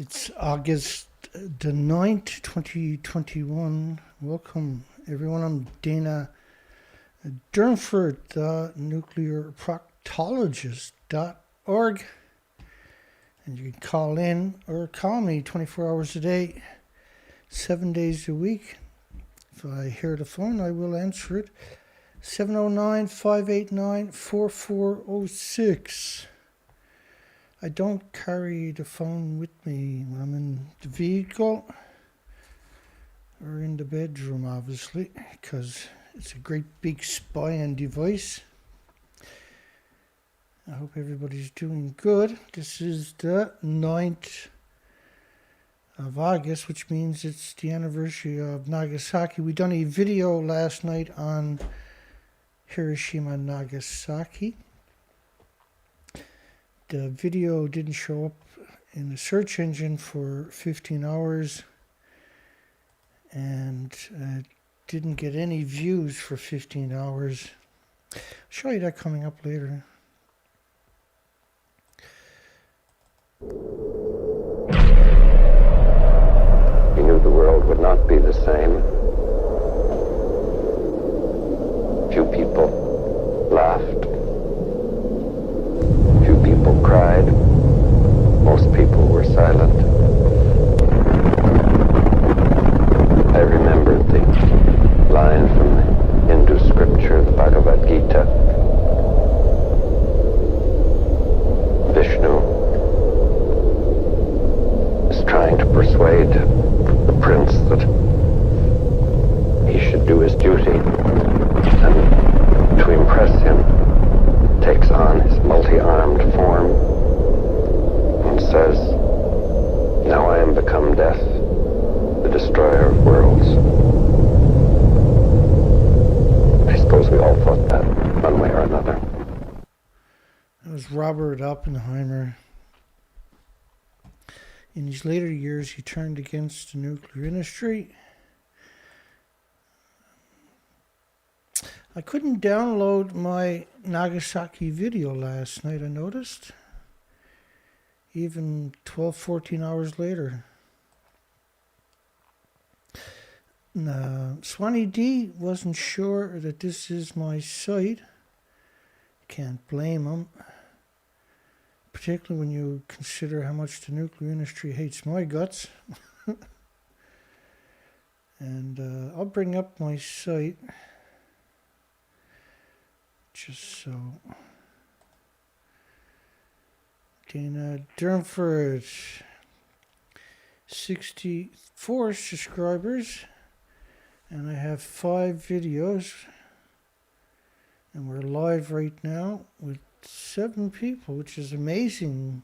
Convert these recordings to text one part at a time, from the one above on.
It's August the 9th, 2021. Welcome, everyone. I'm Dana Durnford, the nuclear proctologist.org. And you can call in or call me 24 hours a day, 7 days a week. If I hear the phone, I will answer it. 709-589-4406. I don't carry the phone with me when I'm in the vehicle or in the bedroom, obviously, because it's a great big spying device. I hope everybody's doing good. This is the 9th of August, which means it's the anniversary of Nagasaki. We done a video last night on Hiroshima and Nagasaki. The video didn't show up in the search engine for 15 hours and didn't get any views for 15 hours. I'll show you that coming up later. He knew the world would not be the same. Few people laughed. Few people cried. Most people were silent. I remembered the line from the Hindu scripture, the Bhagavad Gita. Vishnu is trying to persuade the prince that he should do his duty, and to impress him takes on his multi-armed form and says, "Now I am become death, the destroyer of worlds." I suppose we all thought that, one way or another. That was Robert Oppenheimer. In his later years, he turned against the nuclear industry. I couldn't download my Nagasaki video last night, I noticed. Even 12, 14 hours later. Swanee D wasn't sure that this is my site. Can't blame him. Particularly when you consider how much the nuclear industry hates my guts. And I'll bring up my site. Just so. Dana Durnford, 64 subscribers, and I have 5 videos, and we're live right now with 7 people, which is amazing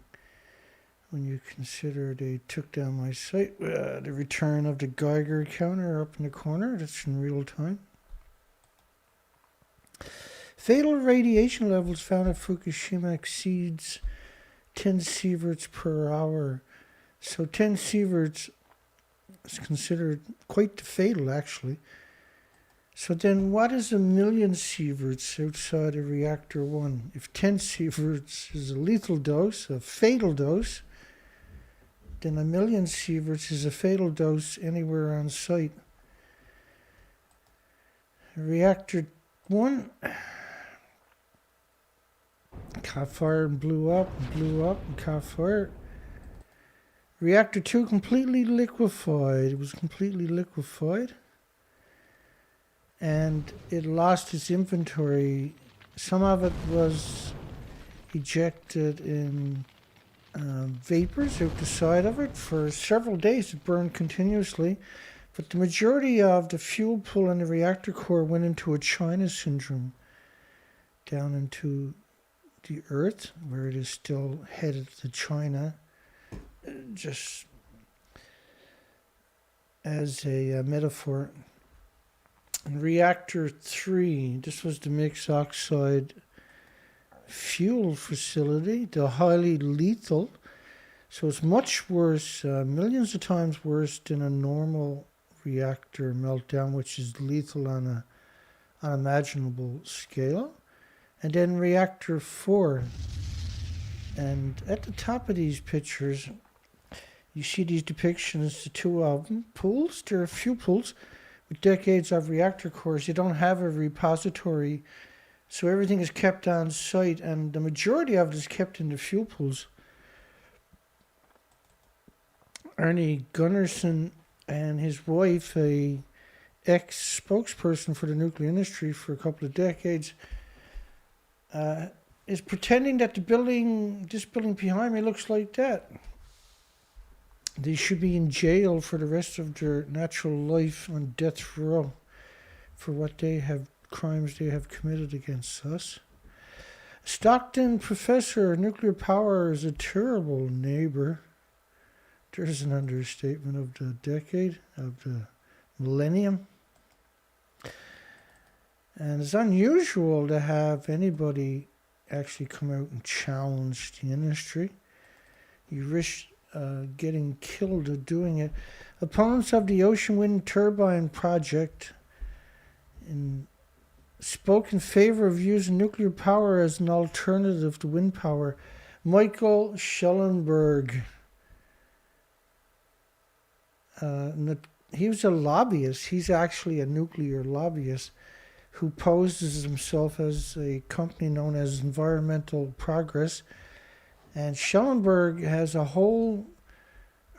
when you consider they took down my site. The return of the Geiger counter up in the corner, that's in real time. Fatal radiation levels found at Fukushima exceeds 10 sieverts per hour. So 10 sieverts is considered quite fatal, actually. So then what is a million sieverts outside of reactor 1? If 10 sieverts is a lethal dose, a fatal dose, then a million sieverts is a fatal dose anywhere on site. Reactor 1 caught fire and blew up and caught fire. Reactor 2 completely liquefied. It was completely liquefied. And it lost its inventory. Some of it was ejected in vapors out the side of it. For several days it burned continuously. But the majority of the fuel pool in the reactor core went into a China syndrome. Down into the Earth, where it is still headed to China, just as a metaphor. In reactor 3, this was the mixed oxide fuel facility, the highly lethal. So it's much worse, millions of times worse than a normal reactor meltdown, which is lethal on a unimaginable scale. And then reactor 4. And at the top of these pictures, You see these depictions, the two of them, pools. There are fuel pools with decades of reactor cores. You don't have a repository, so everything is kept on site, and the majority of it is kept in the fuel pools. Ernie Gunnarsson and his wife, a ex-spokesperson for the nuclear industry for a couple of decades, is pretending that this building behind me looks like that. They should be in jail for the rest of their natural life on death row for what crimes they have committed against us. Stockton professor of nuclear power is a terrible neighbor. There's an understatement of the decade, of the millennium. And it's unusual to have anybody actually come out and challenge the industry. You risk getting killed or doing it. Opponents of the ocean wind turbine project spoke in favor of using nuclear power as an alternative to wind power. Michael Schellenberg, he was a lobbyist. He's actually a nuclear lobbyist who poses himself as a company known as Environmental Progress. And Schellenberg has a whole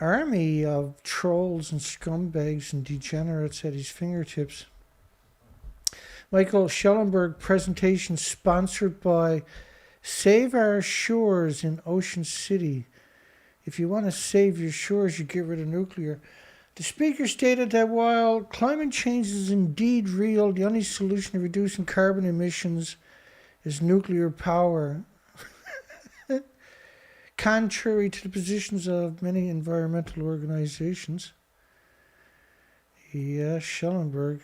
army of trolls and scumbags and degenerates at his fingertips. Michael Schellenberg presentation sponsored by Save Our Shores in Ocean City. If you want to save your shores, you get rid of nuclear. The speaker stated that while climate change is indeed real, the only solution to reducing carbon emissions is nuclear power. Contrary to the positions of many environmental organizations. Yeah, Schellenberg.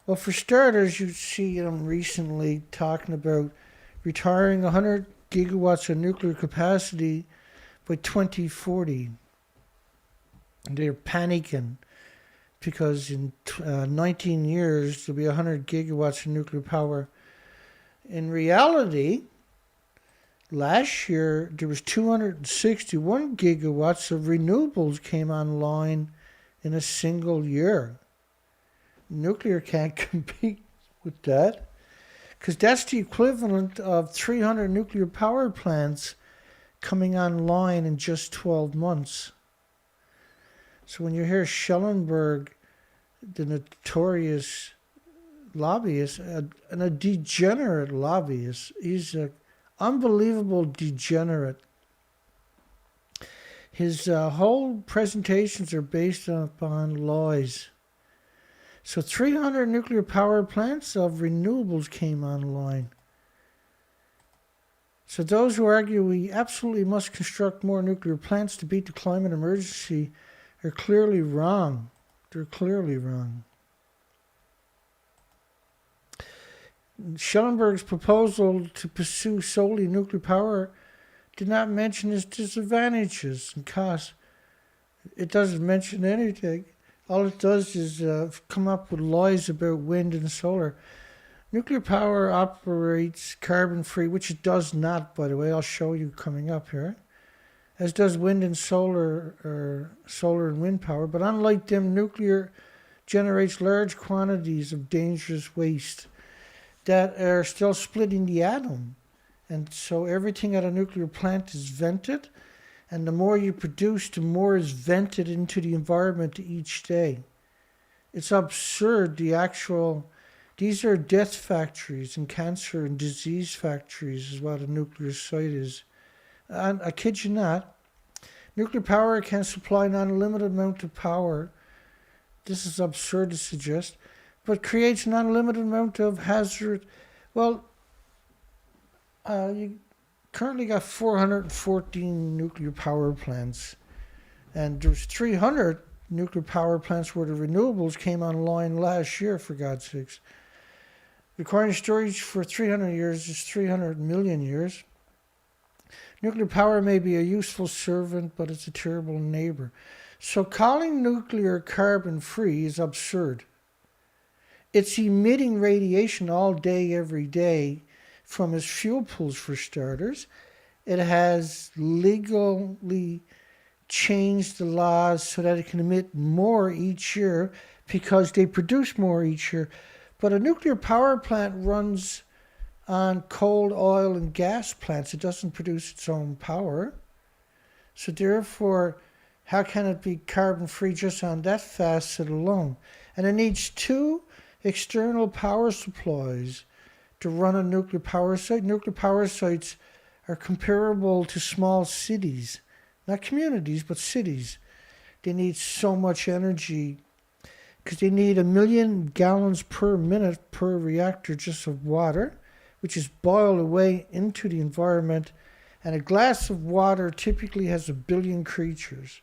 Well, for starters, you see him recently talking about retiring 100 gigawatts of nuclear capacity by 2040. They're panicking because in 19 years there'll be 100 gigawatts of nuclear power. In reality, last year, there was 261 gigawatts of renewables came online in a single year. Nuclear can't compete with that because that's the equivalent of 300 nuclear power plants coming online in just 12 months. So when you hear Schellenberg, the notorious lobbyist, and a degenerate lobbyist, he's a unbelievable degenerate. His whole presentations are based upon lies. So 300 nuclear power plants of renewables came online. So those who argue we absolutely must construct more nuclear plants to beat the climate emergency are clearly wrong. They're clearly wrong. Schellenberg's proposal to pursue solely nuclear power did not mention its disadvantages and costs. It doesn't mention anything. All it does is come up with lies about wind and solar. Nuclear power operates carbon-free, which it does not, by the way. I'll show you coming up here. As does wind and solar, or solar and wind power. But unlike them, nuclear generates large quantities of dangerous waste that are still splitting the atom. And so everything at a nuclear plant is vented, and the more you produce, the more is vented into the environment each day. It's absurd, these are death factories and cancer and disease factories is what a nuclear site is. And I kid you not, nuclear power can supply an unlimited amount of power. This is absurd to suggest, but creates an unlimited amount of hazard. Well, you currently got 414 nuclear power plants, and there's 300 nuclear power plants where the renewables came online last year, for God's sakes. Requiring storage for 300 years is 300 million years. Nuclear power may be a useful servant, but it's a terrible neighbor. So calling nuclear carbon-free is absurd. It's emitting radiation all day, every day, from its fuel pools, for starters. It has legally change the laws so that it can emit more each year because they produce more each year. But a nuclear power plant runs on coal, oil, and gas plants. It doesn't produce its own power. So therefore, how can it be carbon-free just on that facet alone? And it needs two external power supplies to run a nuclear power site. Nuclear power sites are comparable to small cities, not communities, but cities. They need so much energy because they need 1 million gallons per minute per reactor just of water, which is boiled away into the environment. And a glass of water typically has 1 billion creatures.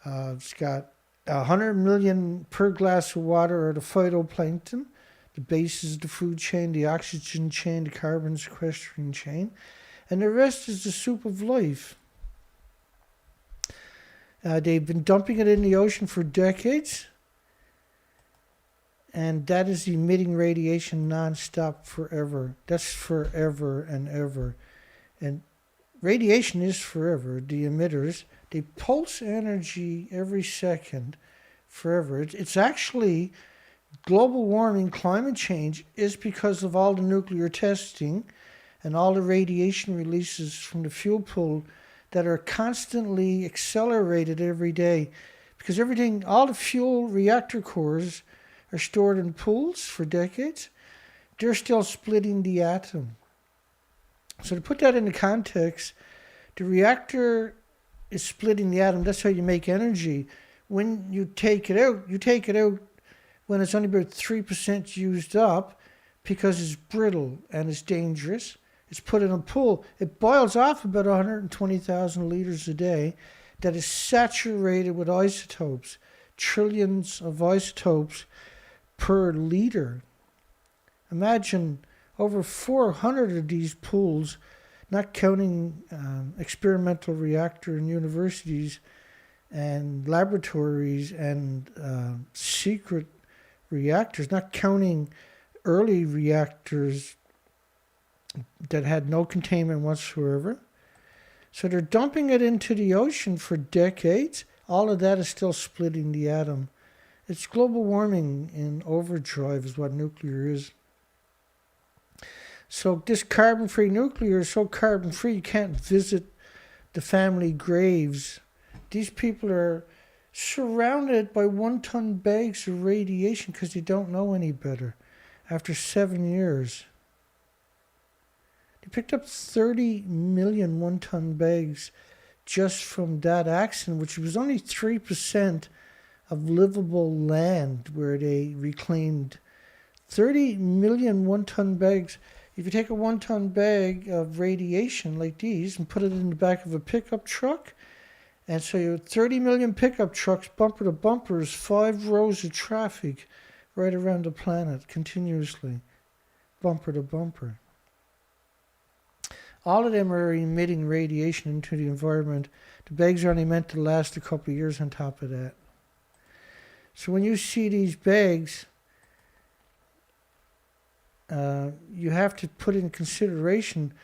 It's got 100 million per glass of water are the phytoplankton, the bases of the food chain, the oxygen chain, the carbon sequestering chain, and the rest is the soup of life. They've been dumping it in the ocean for decades, and that is emitting radiation nonstop forever. That's forever and ever. And radiation is forever. The emitters, they pulse energy every second forever. It's actually global warming, climate change is because of all the nuclear testing and all the radiation releases from the fuel pool that are constantly accelerated every day. Because everything, all the fuel reactor cores are stored in pools for decades. They're still splitting the atom. So to put that into context, the reactor is splitting the atom. That's how you make energy. When you take it out when it's only about 3% used up because it's brittle and it's dangerous. It's put in a pool. It boils off about 120,000 liters a day that is saturated with isotopes, trillions of isotopes per liter. Imagine over 400 of these pools, not counting experimental reactor in universities and laboratories and secret reactors, not counting early reactors that had no containment whatsoever. So they're dumping it into the ocean for decades. All of that is still splitting the atom. It's global warming in overdrive is what nuclear is. So this carbon-free nuclear is so carbon-free you can't visit the family graves. These people are surrounded by 1-ton bags of radiation because they don't know any better after 7 years. They picked up 30 million 1-ton bags just from that accident, which was only 3% of livable land where they reclaimed 30 million 1-ton bags. If you take a 1-ton bag of radiation like these and put it in the back of a pickup truck, and so you have 30 million pickup trucks, bumper to bumper, is 5 rows of traffic right around the planet continuously, bumper to bumper. All of them are emitting radiation into the environment. The bags are only meant to last a couple of years on top of that. So when you see these bags, you have to put in consideration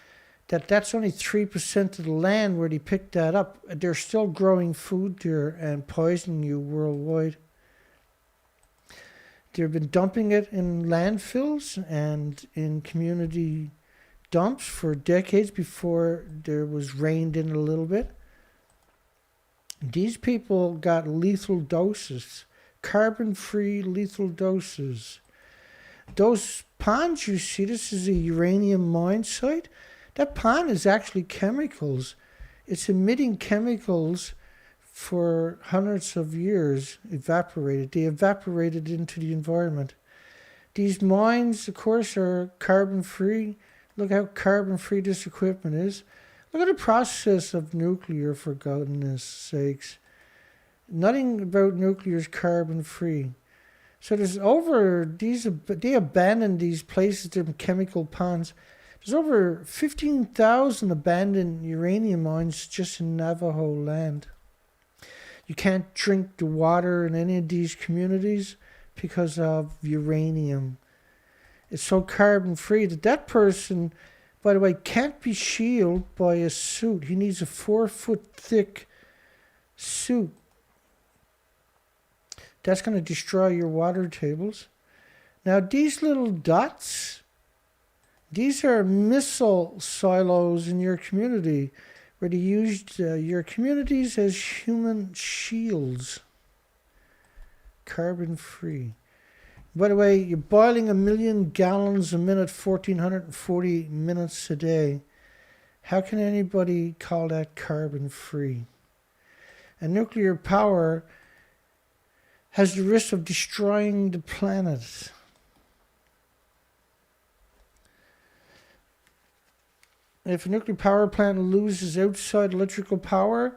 that that's only 3% of the land where they picked that up. They're still growing food there and poisoning you worldwide. They've been dumping it in landfills and in community dumps for decades before there was reined in a little bit. These people got lethal doses, carbon-free lethal doses. Those ponds you see, this is a uranium mine site. That pond is actually chemicals. It's emitting chemicals for hundreds of years, evaporated. They evaporated into the environment. These mines, of course, are carbon-free. Look how carbon-free this equipment is. Look at the process of nuclear, for goodness sakes. Nothing about nuclear is carbon-free. So there's they abandoned these places, they're chemical ponds. There's over 15,000 abandoned uranium mines just in Navajo land. You can't drink the water in any of these communities because of uranium. It's so carbon-free that person, by the way, can't be shielded by a suit. He needs a 4-foot thick soup. That's going to destroy your water tables. Now, these little dots, these are missile silos in your community where they used your communities as human shields. Carbon free. By the way, you're boiling 1 million gallons a minute, 1,440 minutes a day. How can anybody call that carbon free? And nuclear power has the risk of destroying the planet. If a nuclear power plant loses outside electrical power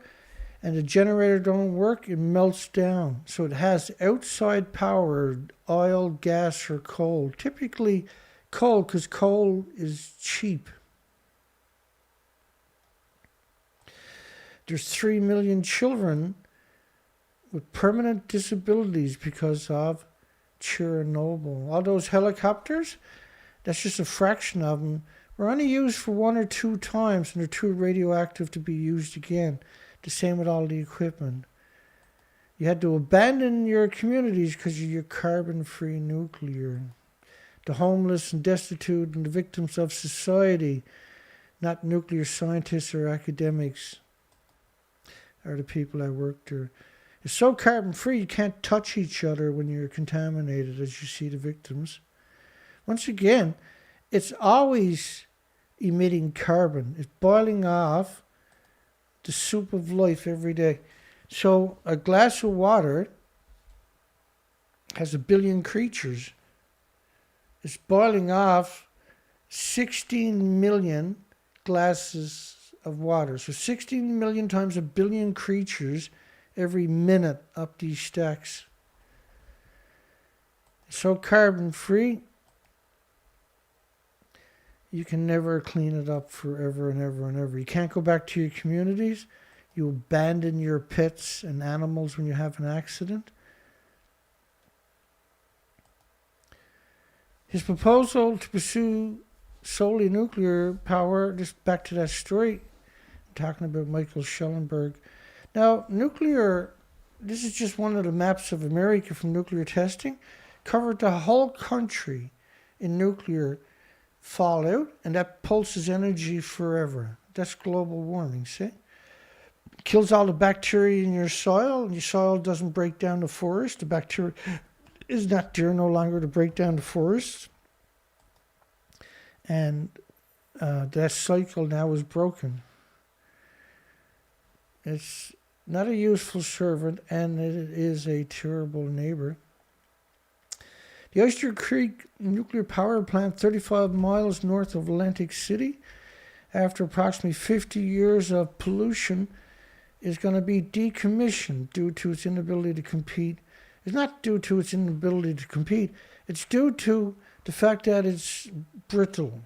and the generator don't work, it melts down. So it has outside power, oil, gas, or coal. Typically coal, because coal is cheap. There's 3 million children with permanent disabilities because of Chernobyl. All those helicopters, that's just a fraction of them, were only used for 1 or 2 times and they're too radioactive to be used again. The same with all the equipment. You had to abandon your communities because of your carbon-free nuclear. The homeless and destitute and the victims of society, not nuclear scientists or academics, are the people that work there. It's so carbon-free you can't touch each other when you're contaminated, as you see the victims. Once again, it's always emitting carbon. It's boiling off the soup of life every day. So a glass of water has 1 billion creatures. It's boiling off 16 million glasses of water. So 16 million times 1 billion creatures every minute up these stacks. It's so carbon free, you can never clean it up forever and ever and ever. You can't go back to your communities. You abandon your pets and animals when you have an accident. His proposal to pursue solely nuclear power, just back to that story, talking about Michael Schellenberg. Now, nuclear, this is just one of the maps of America from nuclear testing, covered the whole country in nuclear fallout, and that pulses energy forever. That's global warming, see? Kills all the bacteria in your soil, and your soil doesn't break down the forest. The bacteria is not there no longer to break down the forest. And that cycle now is broken. It's not a useful servant, and it is a terrible neighbor. The Oyster Creek nuclear power plant, 35 miles north of Atlantic City, after approximately 50 years of pollution, is going to be decommissioned due to its inability to compete. It's not due to its inability to compete. It's due to the fact that it's brittle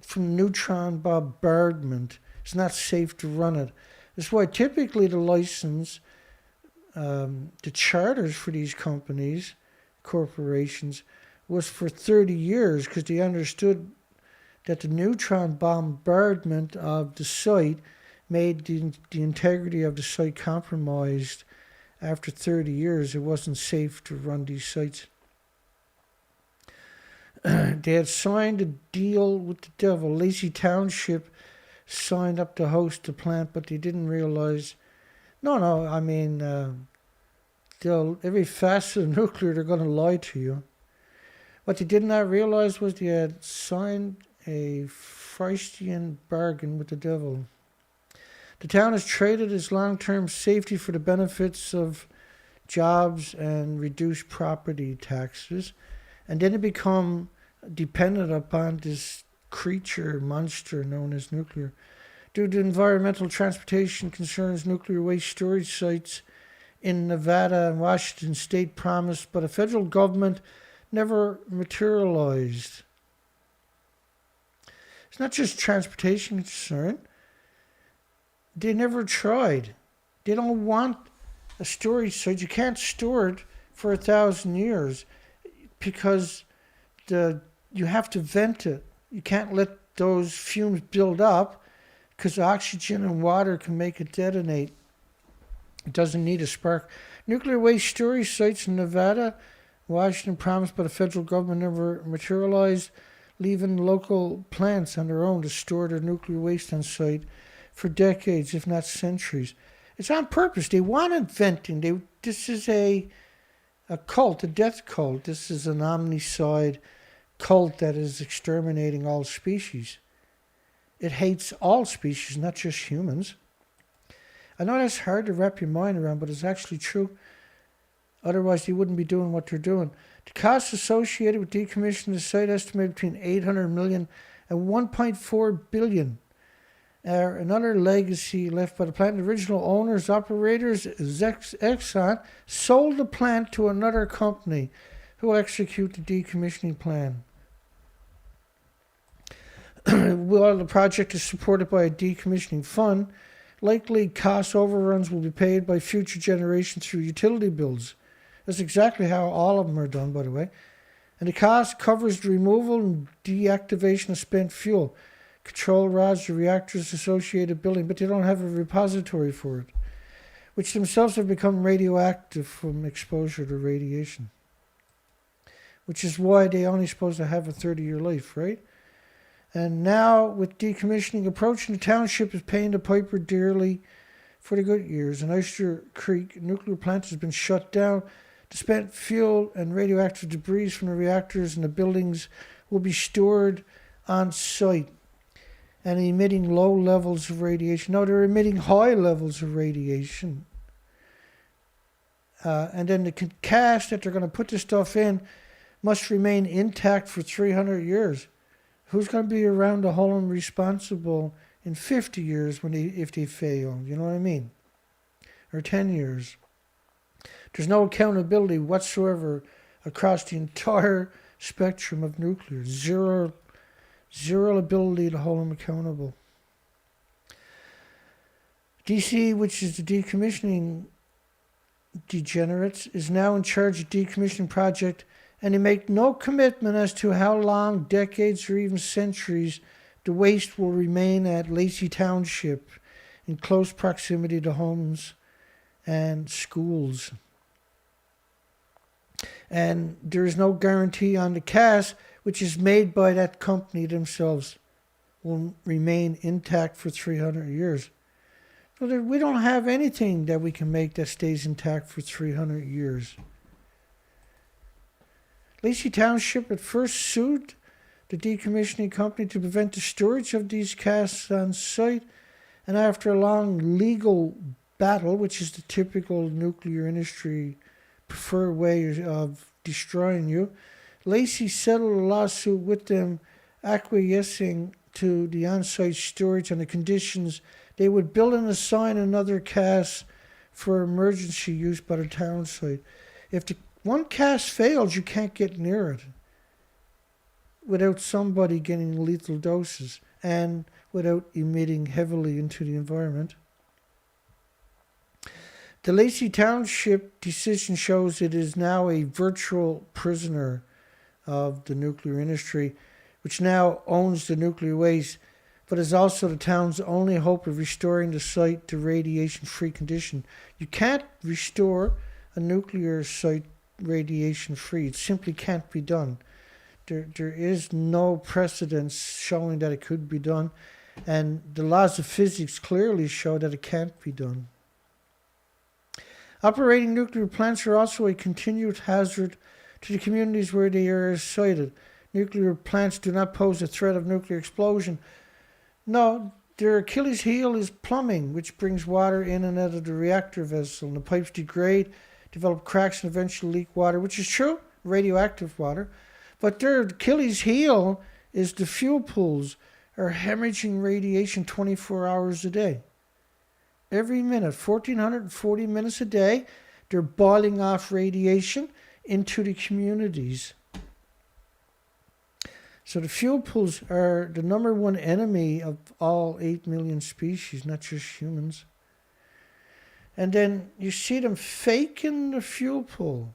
from neutron bombardment. It's not safe to run it. That's why typically the license, the charters for these companies, corporations, was for 30 years because they understood that the neutron bombardment of the site made the integrity of the site compromised. After 30 years, it wasn't safe to run these sites. They had signed a deal with the devil. Lacey Township signed up to host the plant, but they didn't realize. Every facet of nuclear, they're going to lie to you. What they did not realize was they had signed a Faustian bargain with the devil. The town has traded its long-term safety for the benefits of jobs and reduced property taxes, and then it become dependent upon this monster known as nuclear. Due to environmental transportation concerns, nuclear waste storage sites in Nevada and Washington state promised, but a federal government never materialized. It's not just transportation concern. They never tried. They don't want a storage site. You can't store it for 1,000 years because you have to vent it. You can't let those fumes build up because oxygen and water can make it detonate. It doesn't need a spark. Nuclear waste storage sites in Nevada, Washington, promised by the federal government, never materialized, leaving local plants on their own to store their nuclear waste on site for decades, if not centuries. It's on purpose. They want venting. This is a cult, a death cult. This is an omnicide cult that is exterminating all species. It hates all species, not just humans. I know that's hard to wrap your mind around, but it's actually true. Otherwise, they wouldn't be doing what they're doing. The costs associated with decommissioning the site estimated between $800 million and $1.4 billion. Another legacy left by the plant. The original owners, operators, Exxon, sold the plant to another company who will execute the decommissioning plan. While the project is supported by a decommissioning fund, likely cost overruns will be paid by future generations through utility bills. That's exactly how all of them are done, by the way. And the cost covers the removal and deactivation of spent fuel, control rods, the reactors associated building, but they don't have a repository for it, which themselves have become radioactive from exposure to radiation. Which is why they're only supposed to have a 30-year life, right? And now, with decommissioning approaching, the township is paying the piper dearly for the good years. An Oyster Creek nuclear plant has been shut down. The spent fuel and radioactive debris from the reactors and the buildings will be stored on site and emitting low levels of radiation. No, they're emitting high levels of radiation. And then the cache that they're going to put this stuff in must remain intact for 300 years. Who's going to be around to hold them responsible in 50 years if they fail? You know what I mean? Or 10 years. There's no accountability whatsoever across the entire spectrum of nuclear. Zero ability to hold them accountable. DC, which is the decommissioning degenerates, is now in charge of the decommissioning project, and they make no commitment as to how long, decades, or even centuries, the waste will remain at Lacey Township in close proximity to homes and schools. And there is no guarantee on the cast, which is made by that company themselves, will remain intact for 300 years. So we don't have anything that we can make that stays intact for 300 years. Lacey Township at first sued the decommissioning company to prevent the storage of these casts on site, and after a long legal battle, which is the typical nuclear industry preferred way of destroying you, Lacey settled a lawsuit with them, acquiescing to the on-site storage on the conditions they would build and assign another cast for emergency use by the town site. If the one cast fails, you can't get near it without somebody getting lethal doses and without emitting heavily into the environment. The Lacey Township decision shows it is now a virtual prisoner of the nuclear industry, which now owns the nuclear waste, but is also the town's only hope of restoring the site to radiation-free condition. You can't restore a nuclear site radiation-free. It simply can't be done. There is no precedence showing that it could be done, and the laws of physics clearly show that it can't be done. Operating nuclear plants are also a continued hazard to the communities where they are sited. Nuclear plants do not pose a threat of nuclear explosion. No, their Achilles heel is plumbing, which brings water in and out of the reactor vessel. And the pipes degrade, develop cracks, and eventually leak water, which is true, radioactive water. But their Achilles heel is the fuel pools are hemorrhaging radiation 24 hours a day. Every minute, 1,440 minutes a day, they're boiling off radiation into the communities. So the fuel pools are the number one enemy of all 8 million species, not just humans. And then you see them faking the fuel pool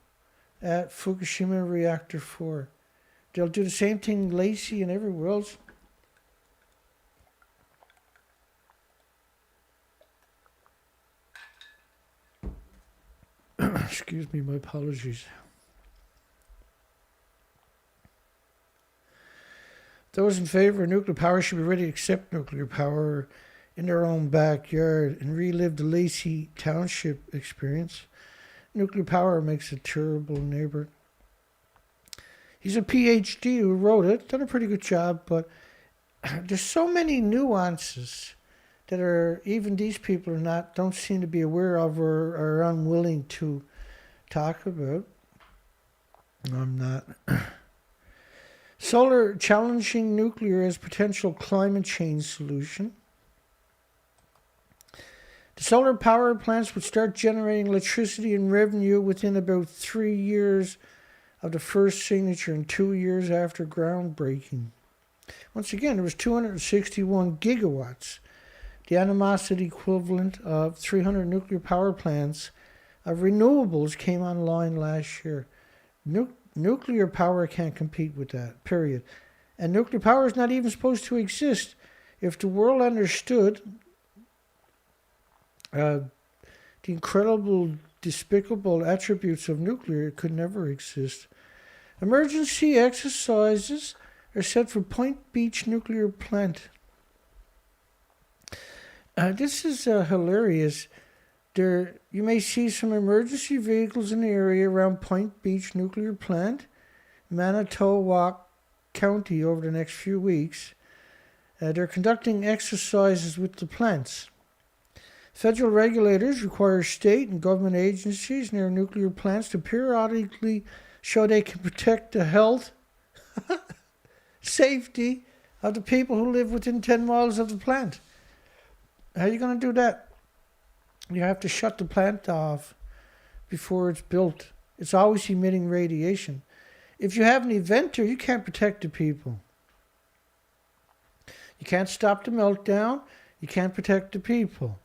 at Fukushima Reactor 4. They'll do the same thing in Lacey and everywhere else. Excuse me, my apologies. Those in favor of nuclear power should be ready to accept nuclear power in their own backyard and relive the Lacey Township experience. Nuclear power makes a terrible neighbor. He's a Ph.D. who wrote it, done a pretty good job, but there's so many nuances that are even these people don't seem to be aware of or are unwilling to talk about. I'm not. Solar challenging nuclear as potential climate change solution. The solar power plants would start generating electricity and revenue within about 3 years of the first signature and 2 years after groundbreaking. Once again, there was 261 gigawatts, the animosity equivalent of 300 nuclear power plants of renewables came online last year. Nuclear power can't compete with that, period. And nuclear power is not even supposed to exist. If the world understood the incredible, despicable attributes of nuclear, it could never exist. Emergency exercises are set for Point Beach nuclear plant. This is hilarious. You may see some emergency vehicles in the area around Point Beach nuclear plant, Manitowoc County, over the next few weeks. They're conducting exercises with the plants. Federal regulators require state and government agencies near nuclear plants to periodically show they can protect the health, safety of the people who live within 10 miles of the plant. How are you going to do that? You have to shut the plant off before it's built. It's always emitting radiation. If you have an eventer, you can't protect the people. You can't stop the meltdown. You can't protect the people.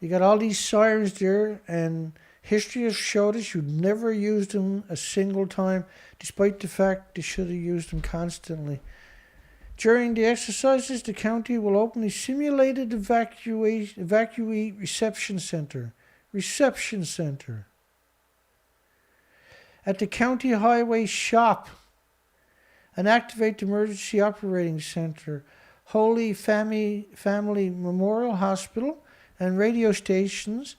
You got all these sirens there, and history has showed us you've never used them a single time, despite the fact they should have used them constantly. During the exercises, the county will open a simulated evacuee reception center at the county highway shop, and activate the emergency operating center, Holy Family Memorial Hospital, and radio stations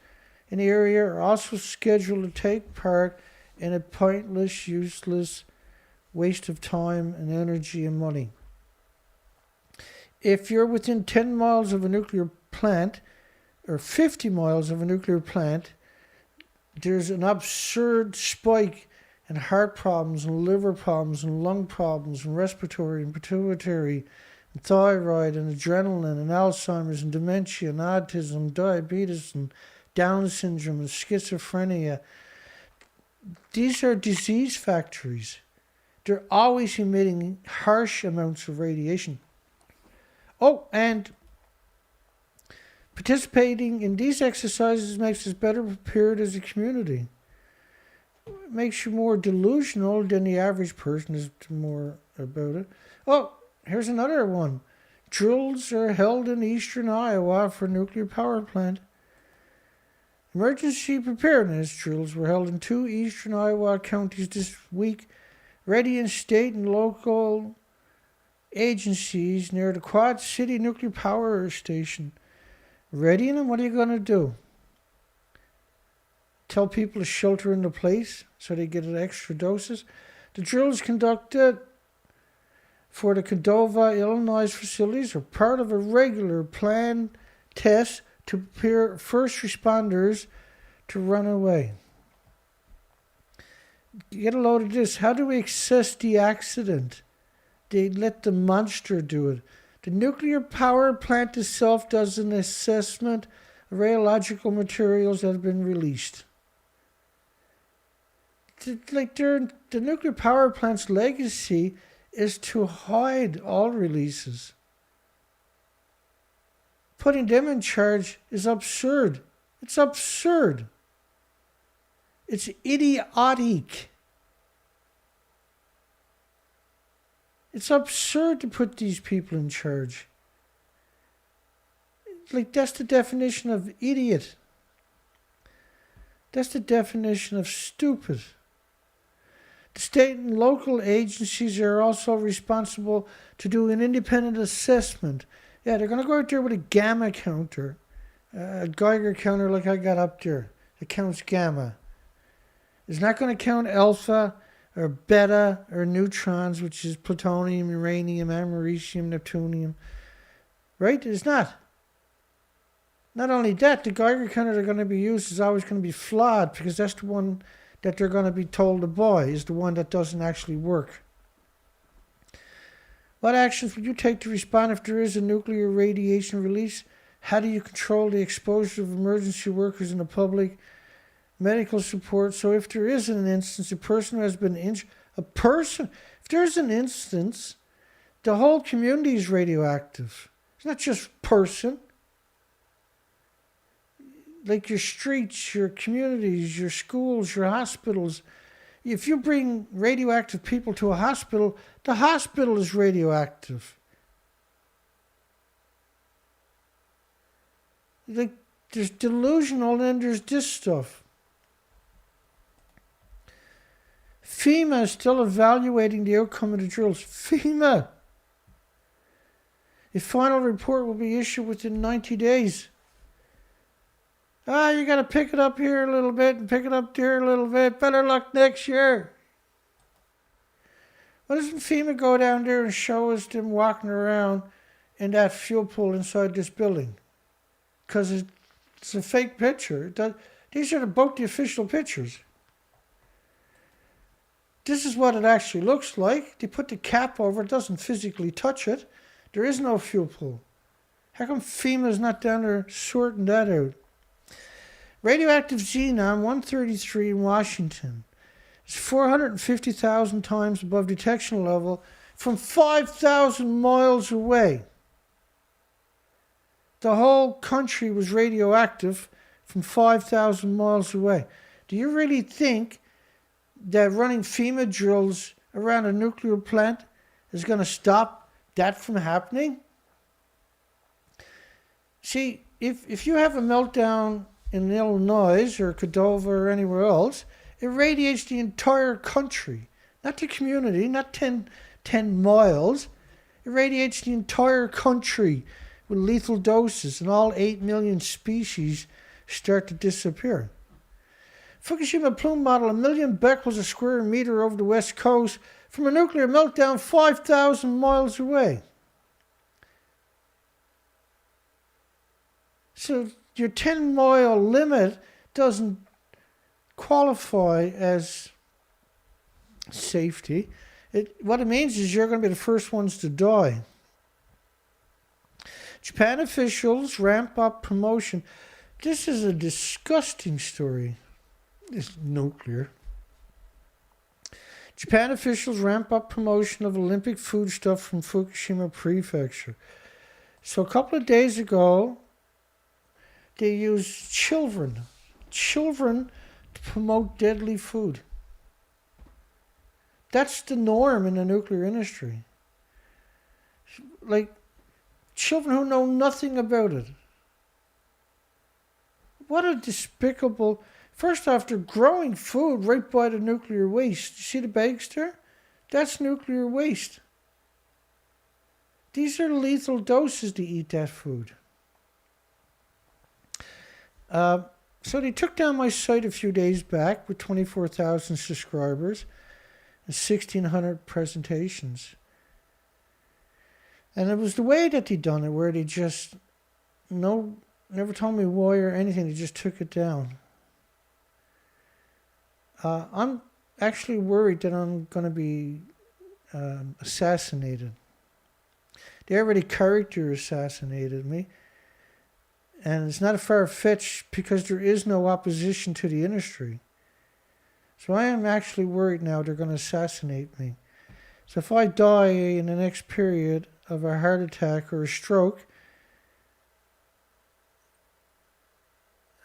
in the area are also scheduled to take part in a pointless, useless waste of time and energy and money. If you're within 10 miles of a nuclear plant, or 50 miles of a nuclear plant, there's an absurd spike in heart problems and liver problems and lung problems and respiratory and pituitary and thyroid and adrenaline and Alzheimer's and dementia and autism, diabetes and Down syndrome and schizophrenia. These are disease factories. They're always emitting harsh amounts of radiation. Oh, and participating in these exercises makes us better prepared as a community. It makes you more delusional than the average person is more about it. Oh, here's another one. Drills are held in eastern Iowa for a nuclear power plant. Emergency preparedness drills were held in 2 eastern Iowa counties this week, ready in state and local agencies near the Quad City nuclear power station. Ready in them? What are you going to do? Tell people to shelter in the place so they get extra doses? The drills conducted for the Cordova, Illinois facilities are part of a regular planned test to prepare first responders to run away. Get a load of this. How do we assess the accident? They let the monster do it. The nuclear power plant itself does an assessment of radiological materials that have been released. The nuclear power plant's legacy is to hide all releases. Putting them in charge is absurd. It's absurd. It's idiotic. It's absurd to put these people in charge. That's the definition of idiot. That's the definition of stupid. The state and local agencies are also responsible to do an independent assessment. Yeah, they're going to go out there with a gamma counter, a Geiger counter like I got up there. It counts gamma. It's not going to count alpha or beta or neutrons, which is plutonium, uranium, americium, neptunium. Right? It's not. Not only that, the Geiger counter they're going to be used is always going to be flawed, because that's the one that they're going to be told to buy, is the one that doesn't actually work. What actions would you take to respond if there is a nuclear radiation release? How do you control the exposure of emergency workers and the public? Medical support. So if there is an instance, a person who has been injured, if there's an instance, the whole community is radioactive. It's not just person. Like your streets, your communities, your schools, your hospitals. If you bring radioactive people to a hospital, the hospital is radioactive. Like, there's delusional, and then there's this stuff. FEMA is still evaluating the outcome of the drills. FEMA! A final report will be issued within 90 days. You got to pick it up here a little bit and pick it up there a little bit. Better luck next year. Why doesn't FEMA go down there and show us them walking around in that fuel pool inside this building? Because it's a fake picture. These are both the official pictures. This is what it actually looks like. They put the cap over it, doesn't physically touch it. There is no fuel pool. How come FEMA's not down there sorting that out? Radioactive xenon 133 in Washington is 450,000 times above detection level from 5,000 miles away. The whole country was radioactive from 5,000 miles away. Do you really think that running FEMA drills around a nuclear plant is going to stop that from happening? See, if you have a meltdown in Illinois or Cordova or anywhere else, it radiates the entire country. Not the community, not 10 miles. It radiates the entire country with lethal doses, and all 8 million species start to disappear. Fukushima Plum model 1 million becquerels a square meter over the west coast from a nuclear meltdown 5,000 miles away. So your 10-mile limit doesn't qualify as safety. What it means is you're going to be the first ones to die. Japan officials ramp up promotion. This is a disgusting story. It's nuclear. Japan officials ramp up promotion of Olympic foodstuff from Fukushima Prefecture. So a couple of days ago, they used children to promote deadly food. That's the norm in the nuclear industry. Like, children who know nothing about it. What a despicable... First off, they're growing food right by the nuclear waste. You see the bags there? That's nuclear waste. These are lethal doses to eat that food. So they took down my site a few days back with 24,000 subscribers and 1,600 presentations. And it was the way that they done it, where they just never told me why or anything. They just took it down. I'm actually worried that I'm going to be assassinated. They already character assassinated me. And it's not a far-fetched because there is no opposition to the industry. So I am actually worried now they're going to assassinate me. So if I die in the next period of a heart attack or a stroke,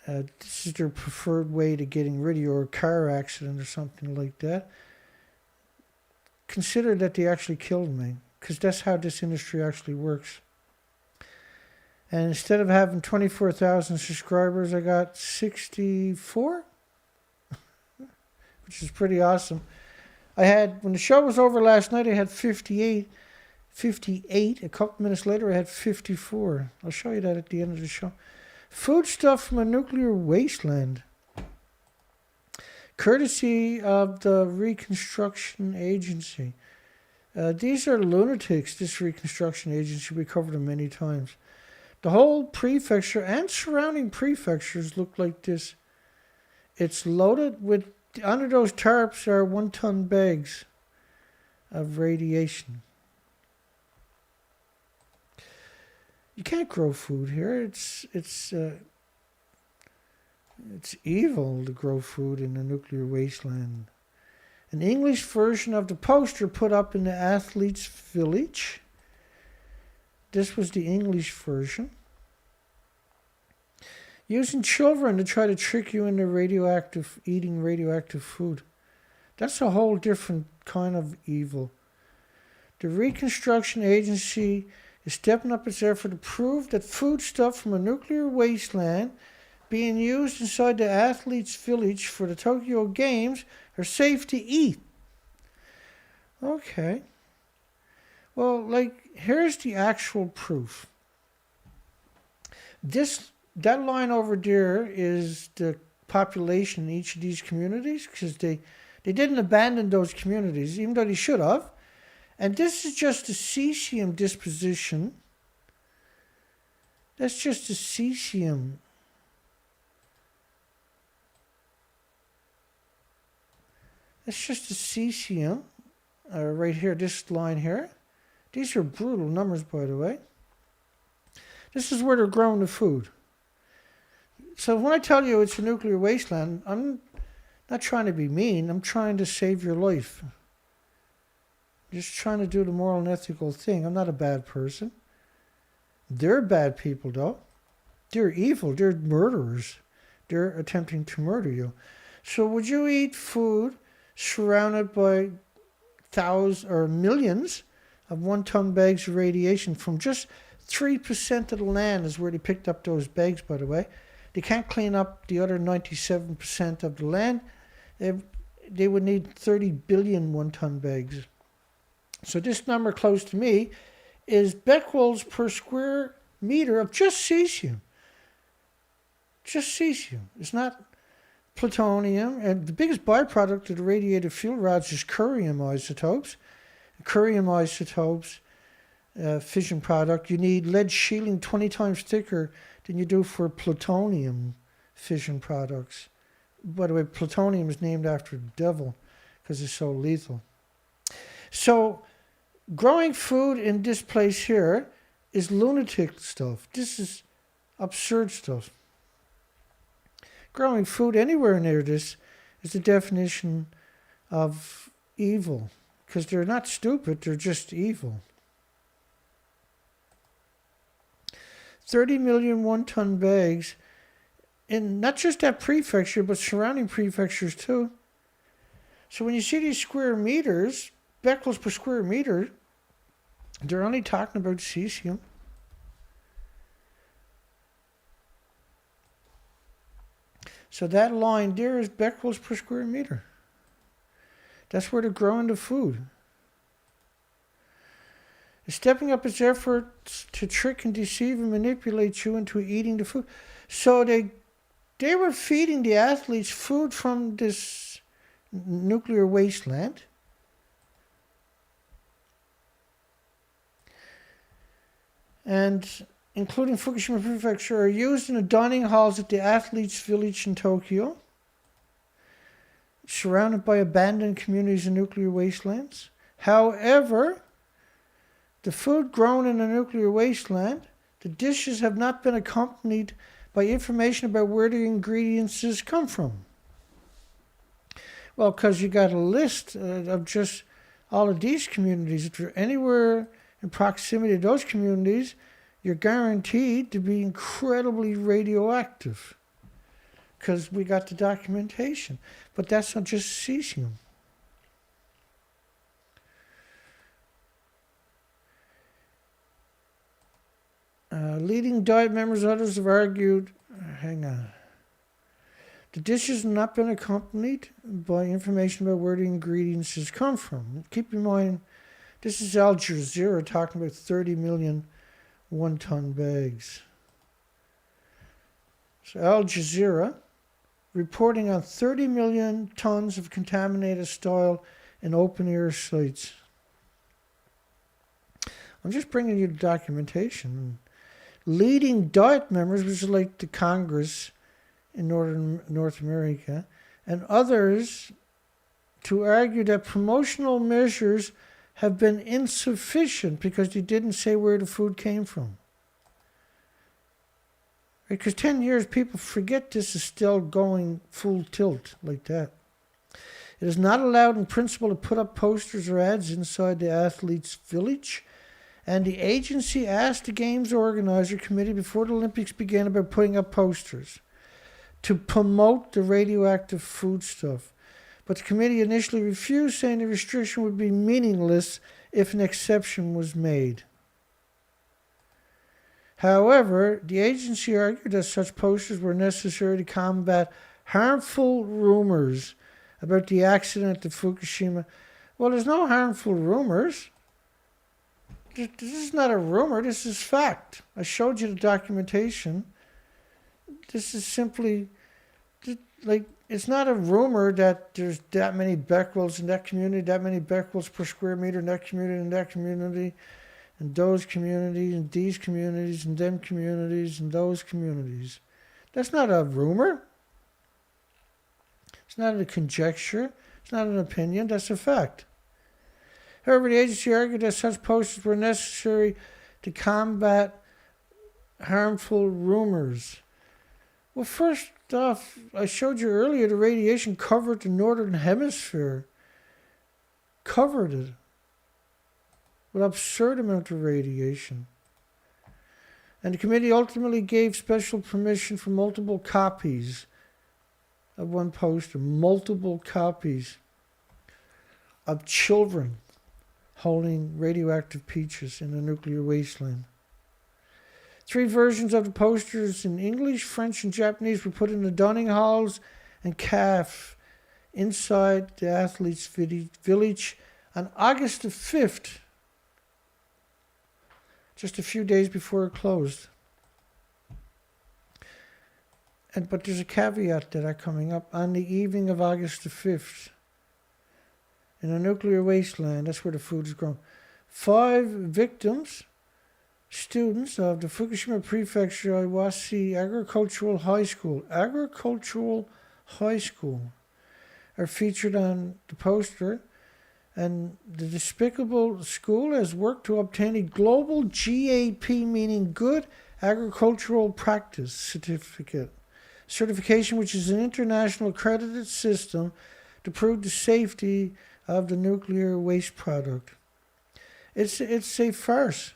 this is their preferred way to getting rid of you, or a car accident or something like that. Consider that they actually killed me, because that's how this industry actually works. And instead of having 24,000 subscribers, I got 64? which is pretty awesome. When the show was over last night, I had 58. A couple minutes later, I had 54. I'll show you that at the end of the show. Foodstuff from a nuclear wasteland. Courtesy of the Reconstruction Agency. These are lunatics, this Reconstruction Agency. We covered them many times. The whole prefecture and surrounding prefectures look like this. It's loaded with, under those tarps are 1-ton bags of radiation. You can't grow food here. It's evil to grow food in a nuclear wasteland. An English version of the poster put up in the athletes' village. This was the English version. Using children to try to trick you into eating radioactive food. That's a whole different kind of evil. The Reconstruction Agency is stepping up its effort to prove that foodstuff from a nuclear wasteland being used inside the athletes' village for the Tokyo Games are safe to eat. Okay. Well, here's the actual proof. That line over there is the population in each of these communities, because they didn't abandon those communities, even though they should have. And this is just the cesium disposition. That's just the cesium. That's just the cesium right here, this line here. These are brutal numbers, by the way. This is where they're growing the food. So when I tell you it's a nuclear wasteland, I'm not trying to be mean. I'm trying to save your life. Just trying to do the moral and ethical thing. I'm not a bad person. They're bad people, though. They're evil. They're murderers. They're attempting to murder you. So would you eat food surrounded by thousands or millions of 1-ton bags of radiation from just 3% of the land is where they picked up those bags, by the way. They can't clean up the other 97% of the land. They would need 30 billion 1-ton bags. So this number close to me is becquerels per square meter of just cesium. Just cesium. It's not plutonium. And the biggest byproduct of the radiated fuel rods is curium isotopes. Curium isotopes, fission product, you need lead shielding 20 times thicker than you do for plutonium fission products. By the way, plutonium is named after the devil because it's so lethal. So growing food in this place here is lunatic stuff. This is absurd stuff. Growing food anywhere near this is the definition of evil. Because they're not stupid, they're just evil. 30 million 1-ton bags in not just that prefecture, but surrounding prefectures too. So when you see these square meters, becquerels per square meter, they're only talking about cesium. So that line there is becquerels per square meter. That's where they're growing the food. It's stepping up its efforts to trick and deceive and manipulate you into eating the food. So they were feeding the athletes food from this nuclear wasteland. And including Fukushima Prefecture, are used in the dining halls at the athletes' village in Tokyo. Surrounded by abandoned communities and nuclear wastelands. However, the food grown in a nuclear wasteland, the dishes have not been accompanied by information about where the ingredients come from. Well, because you got a list of just all of these communities. If you're anywhere in proximity to those communities, you're guaranteed to be incredibly radioactive. Because we got the documentation. But that's not just cesium. Leading Diet members and others have argued, The dishes have not been accompanied by information about where the ingredients has come from. Keep in mind, this is Al Jazeera talking about 30 million one-ton bags. So Al Jazeera reporting on 30 million tons of contaminated soil in open-air sites. I'm just bringing you the documentation. Leading Diet members, which is like the Congress in North America, and others to argue that promotional measures have been insufficient because they didn't say where the food came from. Because 10 years, people forget this is still going full tilt like that. It is not allowed in principle to put up posters or ads inside the athletes' village. And the agency asked the Games Organizer Committee before the Olympics began about putting up posters to promote the radioactive foodstuff. But the committee initially refused, saying the restriction would be meaningless if an exception was made. However, the agency argued that such posters were necessary to combat harmful rumors about the accident at Fukushima. Well, there's no harmful rumors. This is not a rumor, this is fact. I showed you the documentation. This is simply, like, it's not a rumor that there's that many becquerels in that community, that many becquerels per square meter in that community, and those communities, and these communities, and them communities, and those communities. That's not a rumor. It's not a conjecture. It's not an opinion. That's a fact. However, the agency argued that such posters were necessary to combat harmful rumors. Well, first off, I showed you earlier the radiation covered the northern hemisphere. Covered it with absurd amount of radiation. And the committee ultimately gave special permission for multiple copies of one poster, multiple copies of children holding radioactive peaches in a nuclear wasteland. 3 versions of the posters in English, French, and Japanese were put in the dining halls and CAF inside the athletes' village on August the 5th, just a few days before it closed. But there's a caveat to that coming up. On the evening of August the 5th, in a nuclear wasteland, that's where the food is grown. 5 victims, students of the Fukushima Prefecture Iwasi Agricultural High School, are featured on the poster. And the despicable school has worked to obtain a global GAP, meaning Good Agricultural Practice certification, which is an international accredited system to prove the safety of the nuclear waste product. It's a farce.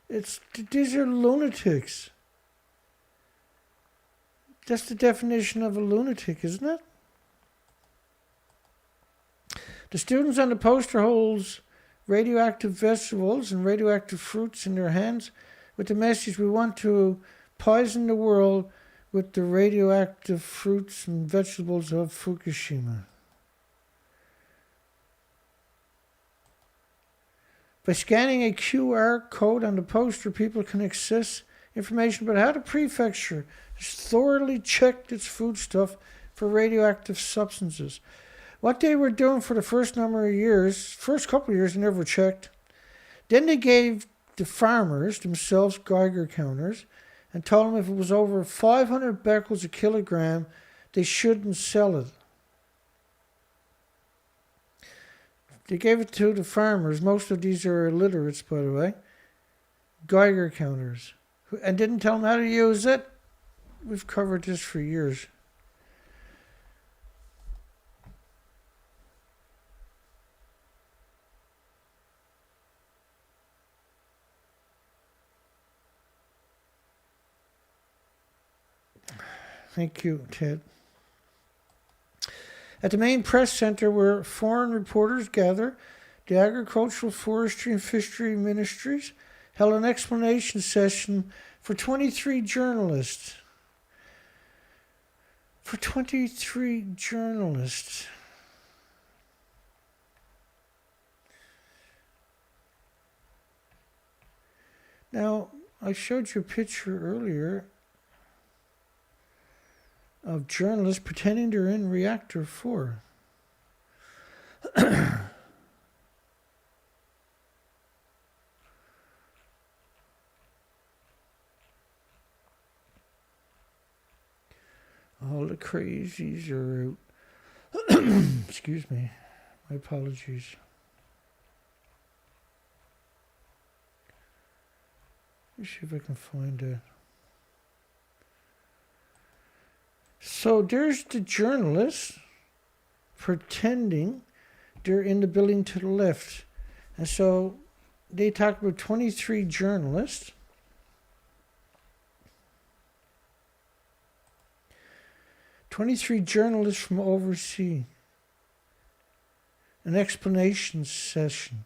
These are lunatics. That's the definition of a lunatic, isn't it? The students on the poster holds radioactive vegetables and radioactive fruits in their hands with the message, we want to poison the world with the radioactive fruits and vegetables of Fukushima. By scanning a QR code on the poster, people can access information about how the prefecture has thoroughly checked its foodstuff for radioactive substances. What they were doing for the first couple of years, they never checked. Then they gave the farmers themselves Geiger counters and told them if it was over 500 becquerels a kilogram, they shouldn't sell it. They gave it to the farmers. Most of these are illiterates, by the way. Geiger counters. And didn't tell them how to use it. We've covered this for years. Thank you, Ted. At the main press center where foreign reporters gather, the Agricultural, Forestry, and Fishery Ministries held an explanation session for 23 journalists. for 23 journalists. Now, I showed you a picture earlier of journalists pretending they're in Reactor 4. All the crazies are out. Excuse me. My apologies. Let me see if I can find it. So there's the journalists pretending they're in the building to the left. And so they talk about 23 journalists. From overseas. An explanation session.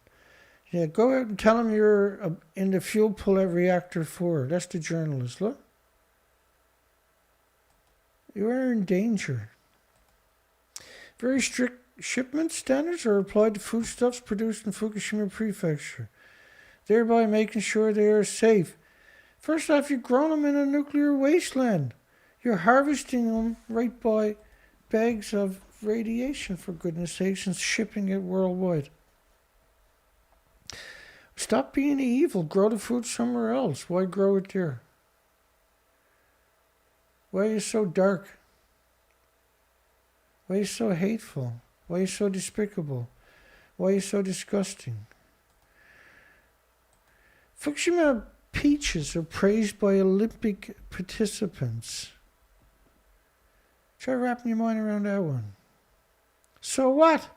Yeah, go out and tell them you're in the fuel pool at Reactor 4. That's the journalist. Look. You are in danger. Very strict shipment standards are applied to foodstuffs produced in Fukushima Prefecture, thereby making sure they are safe. First off, you've grown them in a nuclear wasteland. You're harvesting them right by bags of radiation, for goodness sakes, and shipping it worldwide. Stop being evil. Grow the food somewhere else. Why grow it there? Why are you so dark? Why are you so hateful? Why are you so despicable? Why are you so disgusting? Fukushima peaches are praised by Olympic participants. Try wrapping your mind around that one. So what?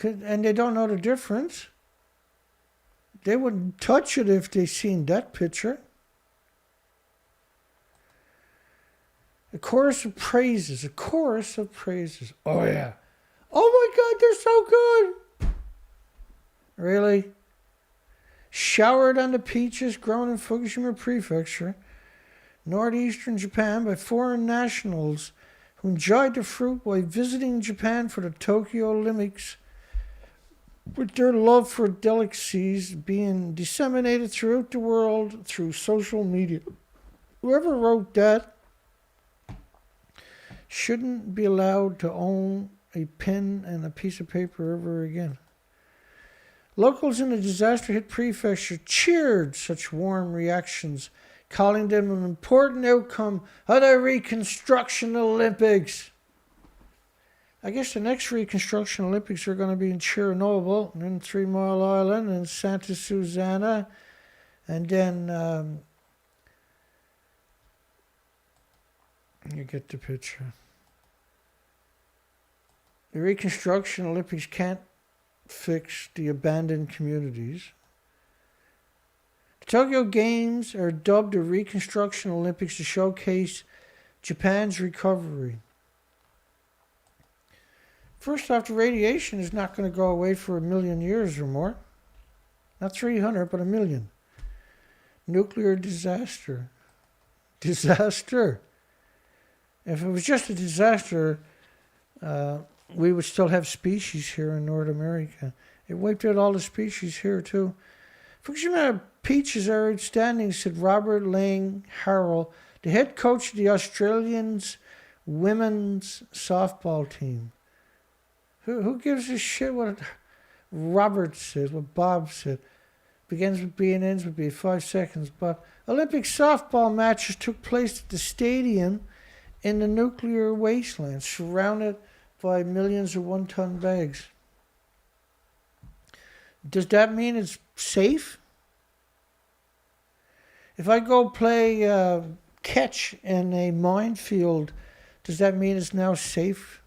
And they don't know the difference. They wouldn't touch it if they seen that picture. A chorus of praises. Oh yeah. Oh my God, they're so good. Really? Showered on the peaches grown in Fukushima Prefecture, northeastern Japan, by foreign nationals who enjoyed the fruit while visiting Japan for the Tokyo Olympics, with their love for delicacies being disseminated throughout the world through social media. Whoever wrote that shouldn't be allowed to own a pen and a piece of paper ever again. Locals in the disaster-hit prefecture cheered such warm reactions, calling them an important outcome of the Reconstruction Olympics. I guess the next Reconstruction Olympics are going to be in Chernobyl, and then 3 Mile Island, and Santa Susana, and then you get the picture. The Reconstruction Olympics can't fix the abandoned communities. The Tokyo Games are dubbed the Reconstruction Olympics to showcase Japan's recovery. First off, the radiation is not going to go away for 1 million years or more. Not 300, but 1 million. Nuclear disaster. Disaster. If it was just a disaster, we would still have species here in North America. It wiped out all the species here too. Fukushima peaches are outstanding, said Robert Lang Harrell, the head coach of the Australians women's softball team. Who gives a shit what Robert said, what Bob said? Begins with B and ends with B. 5 seconds, Bob. Olympic softball matches took place at the stadium in the nuclear wasteland, surrounded by millions of one-ton bags. Does that mean it's safe? If I go play catch in a minefield, does that mean it's now safe?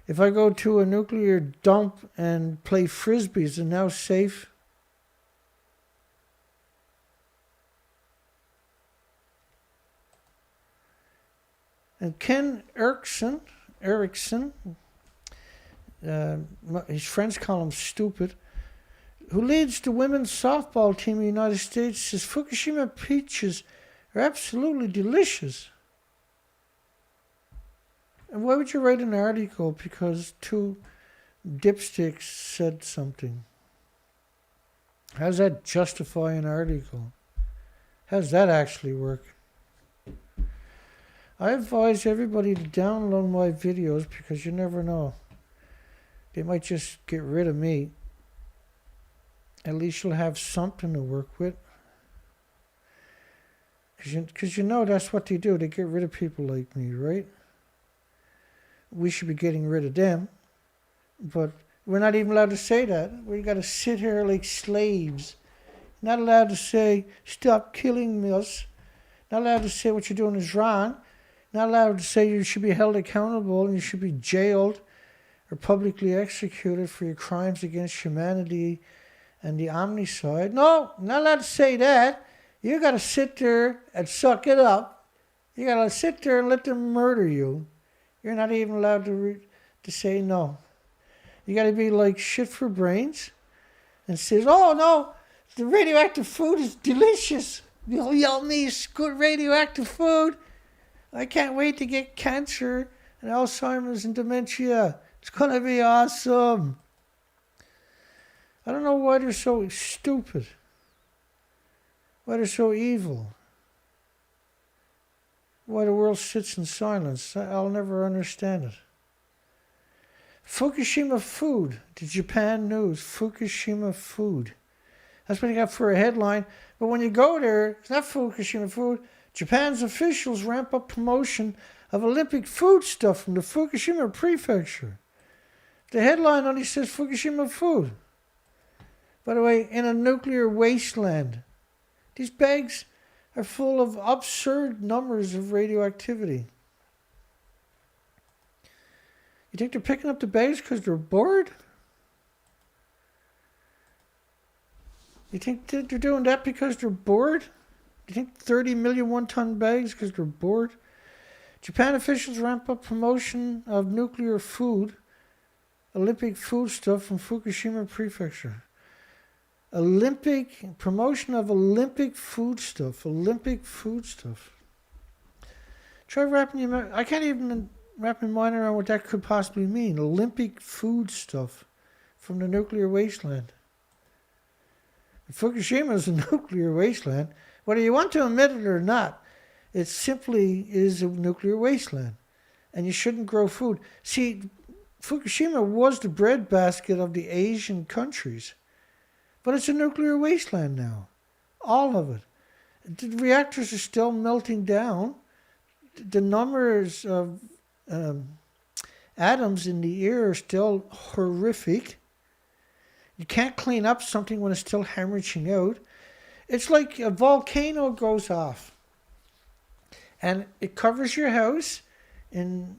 If I go to a nuclear dump and play frisbee, is it now safe? And Ken Erickson, his friends call him stupid, who leads the women's softball team in the United States, says Fukushima peaches are absolutely delicious. And why would you write an article because two dipsticks said something? How does that justify an article? How does that actually work? I advise everybody to download my videos because you never know. They might just get rid of me. At least you'll have something to work with. Because you know that's what they do. They get rid of people like me, right? We should be getting rid of them. But we're not even allowed to say that. We got to sit here like slaves. Not allowed to say, stop killing us. Not allowed to say what you're doing is wrong. Not allowed to say you should be held accountable and you should be jailed or publicly executed for your crimes against humanity and the omnicide. No, not allowed to say that. You got to sit there and suck it up. You got to sit there and let them murder you. You're not even allowed to say no. You got to be like shit for brains and says, oh no, the radioactive food is delicious. Yummy, it's good radioactive food. I can't wait to get cancer and Alzheimer's and dementia. It's going to be awesome. I don't know why they're so stupid. Why they're so evil. Why the world sits in silence. I'll never understand it. Fukushima food. The Japan news. Fukushima food. That's what you got for a headline. But when you go there, it's not Fukushima food. Japan's officials ramp up promotion of Olympic food stuff from the Fukushima Prefecture. The headline only says Fukushima food. By the way, in a nuclear wasteland. These bags are full of absurd numbers of radioactivity. You think they're picking up the bags because they're bored? You think they're doing that because they're bored? You think 30 million one-ton bags because they're bored? Japan officials ramp up promotion of nuclear food, Olympic food stuff from Fukushima Prefecture. Promotion of Olympic food stuff. Try wrapping your mind. I can't even wrap my mind around what that could possibly mean. Olympic food stuff from the nuclear wasteland. Fukushima is a nuclear wasteland. Whether you want to admit it or not, it simply is a nuclear wasteland. And you shouldn't grow food. See, Fukushima was the breadbasket of the Asian countries. But it's a nuclear wasteland now. All of it. The reactors are still melting down. The numbers of atoms in the air are still horrific. You can't clean up something when it's still hemorrhaging out. It's like a volcano goes off. And it covers your house in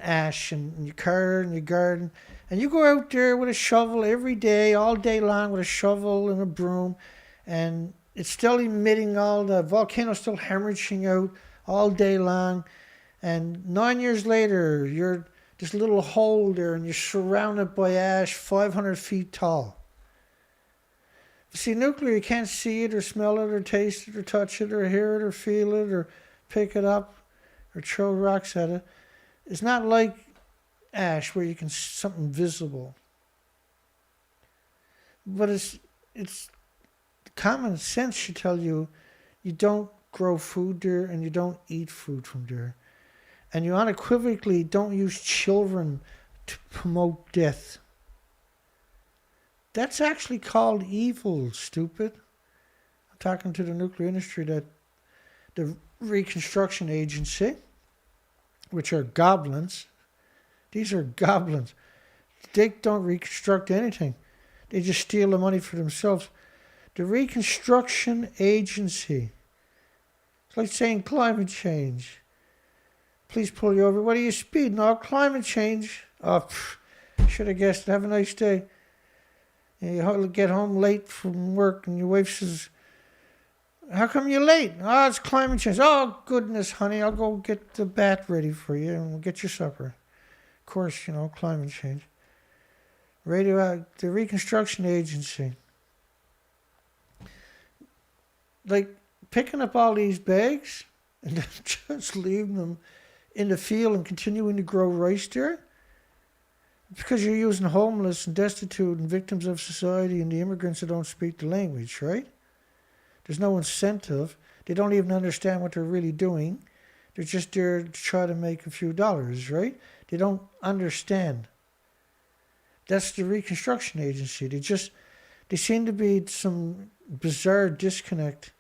ash and your car and your garden. And you go out there with a shovel every day, all day long, with a shovel and a broom, and it's still emitting all the volcano's still hemorrhaging out all day long. And 9 years later, you're this little hole there, and you're surrounded by ash 500 feet tall. You see, nuclear, you can't see it or smell it or taste it or touch it or hear it or feel it or pick it up or throw rocks at it. It's not like ash where you can see something visible. But it's common sense should tell you you don't grow food there and you don't eat food from there. And you unequivocally don't use children to promote death. That's actually called evil, stupid. I'm talking to the nuclear industry, that the Reconstruction Agency, which are goblins. These are goblins. They don't reconstruct anything. They just steal the money for themselves. The Reconstruction Agency. It's like saying climate change. Please pull you over. What are you speeding? No, climate change. Oh, should have guessed. Have a nice day. And you get home late from work and your wife says, how come you're late? Oh, it's climate change. Oh, goodness, honey, I'll go get the bath ready for you and we'll get your supper. Of course, climate change. The Reconstruction Agency. Like, picking up all these bags and then just leaving them in the field and continuing to grow rice there? Because you're using homeless and destitute and victims of society and the immigrants that don't speak the language, right? There's no incentive. They don't even understand what they're really doing. They're just there to try to make a few dollars, right? They don't understand. That's the Reconstruction Agency. They seem to be some bizarre disconnect.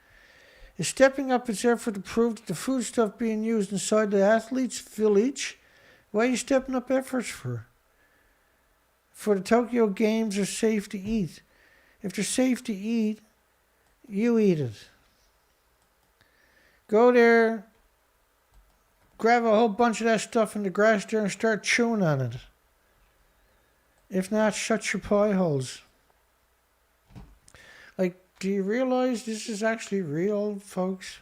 Is stepping up its effort to prove that the foodstuff being used inside the athletes' village? Why are you stepping up efforts for? For the Tokyo Games are safe to eat. If they're safe to eat, you eat it. Go there, grab a whole bunch of that stuff in the grass there and start chewing on it. If not, shut your pie holes. Like, do you realize this is actually real, folks?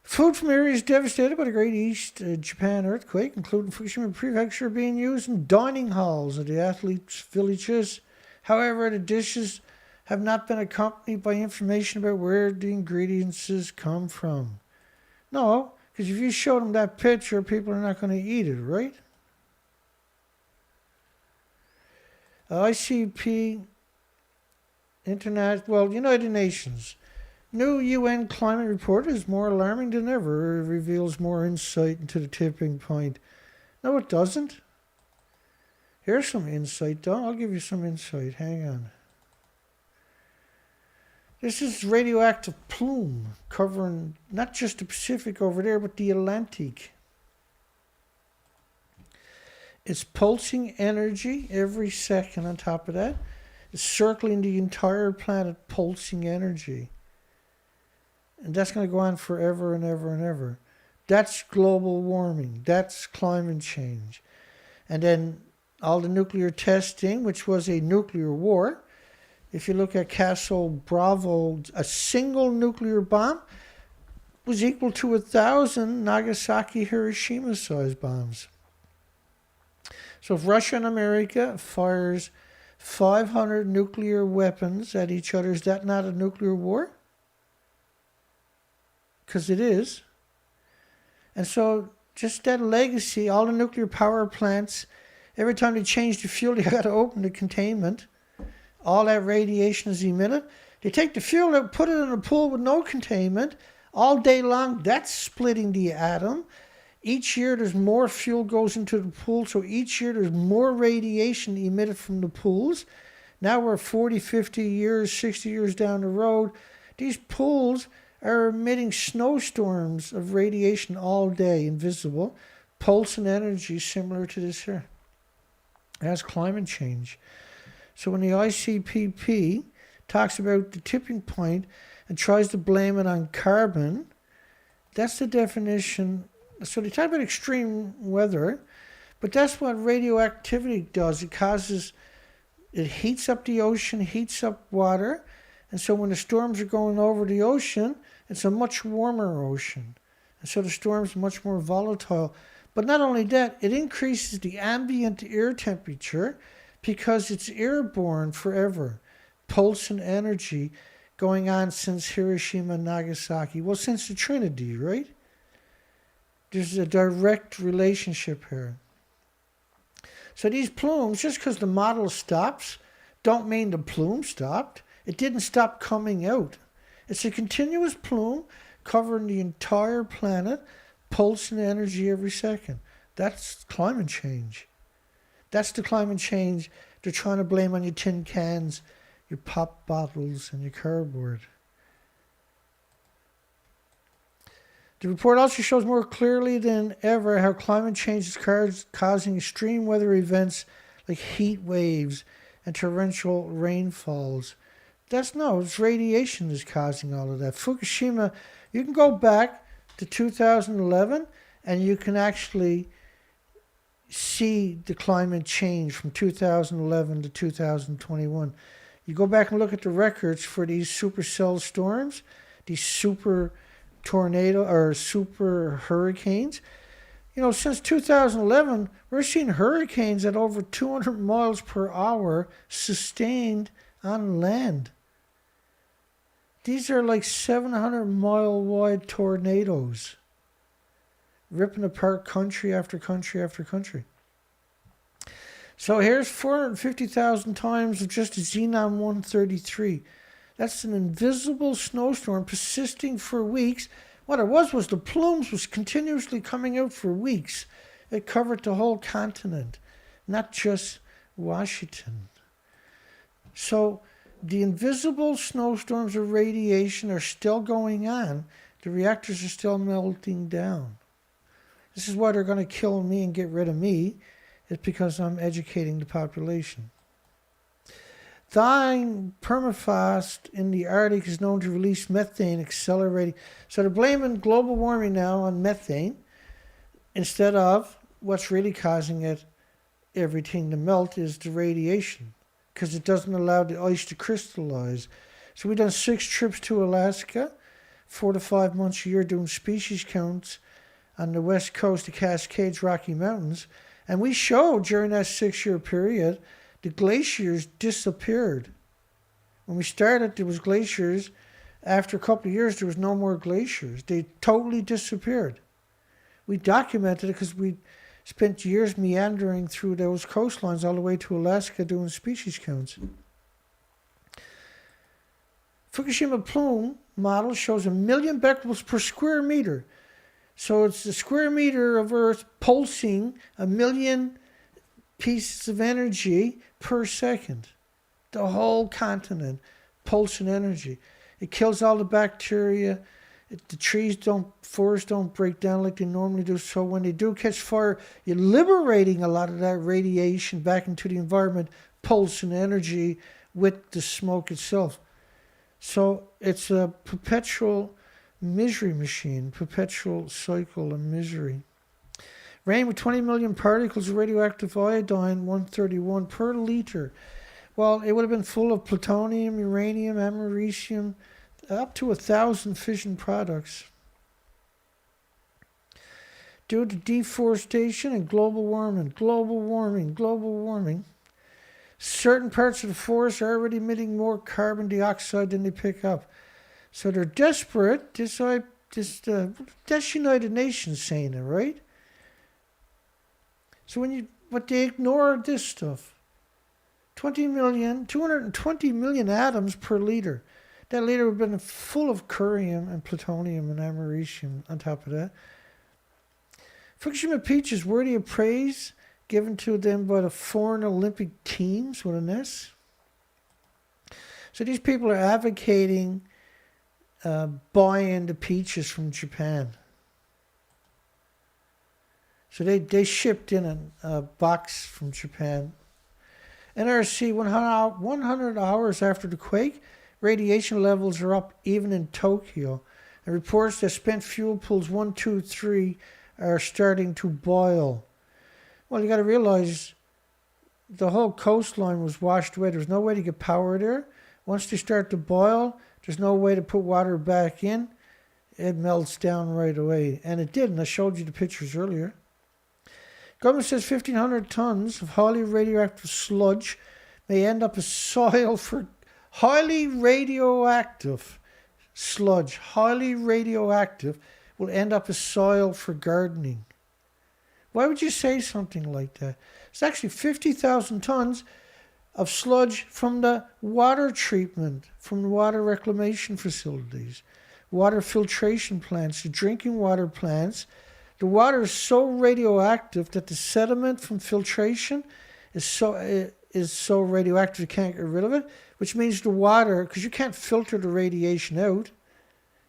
Food from areas devastated by the Great East Japan earthquake, including Fukushima Prefecture, being used in dining halls of the athletes' villages. However, the dishes have not been accompanied by information about where the ingredients come from. No, because if you show them that picture, people are not going to eat it, right? ICP, United Nations. New UN climate report is more alarming than ever. It reveals more insight into the tipping point. No, it doesn't. Here's some insight, though. I'll give you some insight. Hang on. This is radioactive plume, covering not just the Pacific over there, but the Atlantic. It's pulsing energy every second on top of that. It's circling the entire planet, pulsing energy. And that's going to go on forever and ever and ever. That's global warming. That's climate change. And then all the nuclear testing, which was a nuclear war. If you look at Castle Bravo, a single nuclear bomb was equal to 1,000 Nagasaki, Hiroshima-sized bombs. So if Russia and America fires 500 nuclear weapons at each other, is that not a nuclear war? Because it is. And so just that legacy, all the nuclear power plants, every time they change the fuel, they got to open the containment. All that radiation is emitted. They take the fuel and put it in a pool with no containment. All day long, that's splitting the atom. Each year there's more fuel goes into the pool, so each year there's more radiation emitted from the pools. Now we're 40, 50 years, 60 years down the road. These pools are emitting snowstorms of radiation all day, invisible, pulsing energy similar to this here. That's climate change. So when the ICPP talks about the tipping point and tries to blame it on carbon, that's the definition. So they talk about extreme weather, but that's what radioactivity does. It heats up the ocean, heats up water, and so when the storms are going over the ocean, it's a much warmer ocean. And so the storms are much more volatile. But not only that, it increases the ambient air temperature because it's airborne forever. Pulsing energy going on since Hiroshima and Nagasaki. Well, since the Trinity, right? There's a direct relationship here. So these plumes, just because the model stops, don't mean the plume stopped. It didn't stop coming out. It's a continuous plume covering the entire planet, pulsing energy every second. That's climate change. That's the climate change they're trying to blame on your tin cans, your pop bottles, and your cardboard. The report also shows more clearly than ever how climate change is causing extreme weather events like heat waves and torrential rainfalls. It's radiation is causing all of that. Fukushima, you can go back to 2011 and you can actually see the climate change from 2011 to 2021. You go back and look at the records for these supercell storms, these super tornado or super hurricanes. Since 2011, we're seeing hurricanes at over 200 miles per hour sustained on land. These are like 700-mile wide tornadoes, ripping apart country after country after country. So here's 450,000 times of just a Xenon 133. That's an invisible snowstorm persisting for weeks. What it was the plumes was continuously coming out for weeks. It covered the whole continent, not just Washington. So the invisible snowstorms of radiation are still going on. The reactors are still melting down. This is why they're going to kill me and get rid of me. It's because I'm educating the population. Thawing permafrost in the Arctic is known to release methane, accelerating. So they're blaming global warming now on methane instead of what's really causing it, everything to melt, is the radiation, because it doesn't allow the ice to crystallize. So we've done 6 trips to Alaska, 4 to 5 months a year doing species counts on the west coast, the Cascades, Rocky Mountains, and we showed during that 6-year period the glaciers disappeared. When we started, there was glaciers. After a couple of years, there was no more glaciers. They totally disappeared. We documented it because we spent years meandering through those coastlines all the way to Alaska doing species counts. Fukushima Plum model shows 1 million becquerels per square meter. So it's the square meter of Earth pulsing 1 million pieces of energy per second. The whole continent pulsing energy. It kills all the bacteria. The forests don't break down like they normally do. So when they do catch fire, you're liberating a lot of that radiation back into the environment, pulsing energy with the smoke itself. So it's a perpetual misery machine, perpetual cycle of misery. Rain with 20 million particles of radioactive iodine 131 per liter. Well, it would have been full of plutonium, uranium, americium, up to 1,000 fission products. Due to deforestation and global warming, certain parts of the forest are already emitting more carbon dioxide than they pick up. So they're desperate. That's United Nations saying it, right? So but they ignore this stuff. 220 million atoms per liter. That liter would have been full of curium and plutonium and americium on top of that. Fukushima peaches worthy of praise given to them by the foreign Olympic teams with an S. So these people are advocating buying the peaches from Japan. So they shipped in a box from Japan. NRC 100 hours after the quake, radiation levels are up even in Tokyo. And reports that spent fuel pools 1, 2, 3 are starting to boil. Well, you got to realize the whole coastline was washed away. There's no way to get power there. Once they start to boil, there's no way to put water back in. It melts down right away. And it did, and I showed you the pictures earlier. Government says 1,500 tons of highly radioactive sludge may end up as soil for highly radioactive sludge. Highly radioactive will end up as soil for gardening. Why would you say something like that? It's actually 50,000 tons of sludge from the water treatment, from the water reclamation facilities, water filtration plants, the drinking water plants. The water is so radioactive that the sediment from filtration is so radioactive you can't get rid of it, which means the water, because you can't filter the radiation out,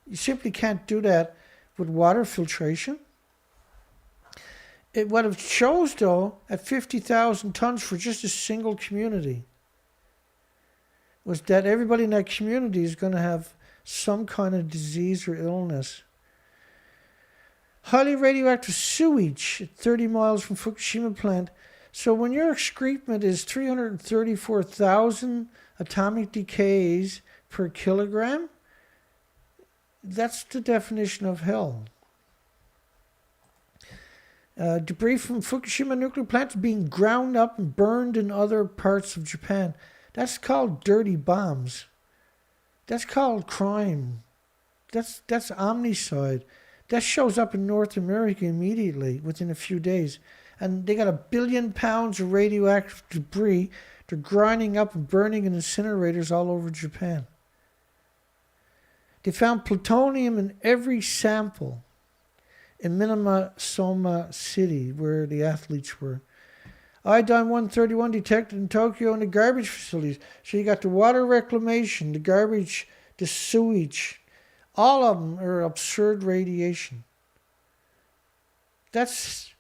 you simply can't do that with water filtration. What it shows, though, at 50,000 tons for just a single community, was that everybody in that community is going to have some kind of disease or illness. Highly radioactive sewage at 30 miles from Fukushima plant. So when your excrement is 334,000 atomic decays per kilogram, that's the definition of hell. Debris from Fukushima nuclear plant is being ground up and burned in other parts of Japan. That's called dirty bombs. That's called crime. That's omnicide. That shows up in North America immediately within a few days. And they got 1 billion pounds of radioactive debris. They're grinding up and burning in incinerators all over Japan. They found plutonium in every sample in Minamasoma City, where the athletes were. Iodine-131 detected in Tokyo in the garbage facilities. So you got the water reclamation, the garbage, the sewage. All of them are absurd radiation. That's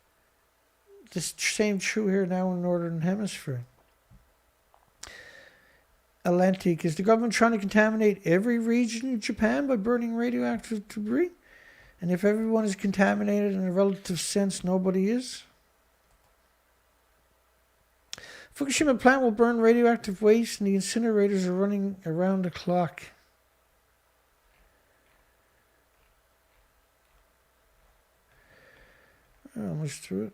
the same true here now in the Northern Hemisphere. Atlantic, is the government trying to contaminate every region of Japan by burning radioactive debris? And if everyone is contaminated in a relative sense, nobody is? Fukushima plant will burn radioactive waste and the incinerators are running around the clock. Almost through it.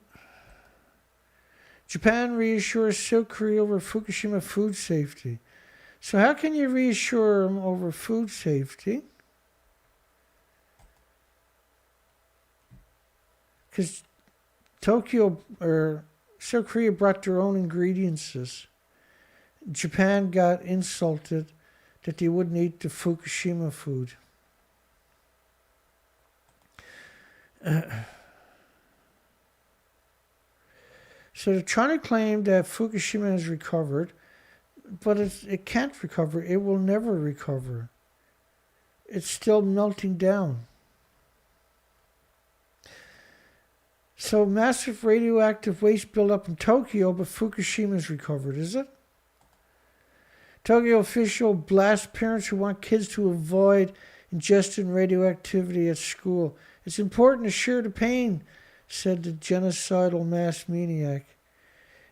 Japan reassures South Korea over Fukushima food safety. So how can you reassure them over food safety? Because Tokyo or South Korea brought their own ingredients. Japan got insulted that they wouldn't eat the Fukushima food. So they're trying to claim that Fukushima has recovered, but it can't recover. It will never recover. It's still melting down. So massive radioactive waste buildup in Tokyo, but Fukushima's recovered, is it? Tokyo official blasts parents who want kids to avoid ingesting radioactivity at school. It's important to share the pain, said the genocidal mass maniac.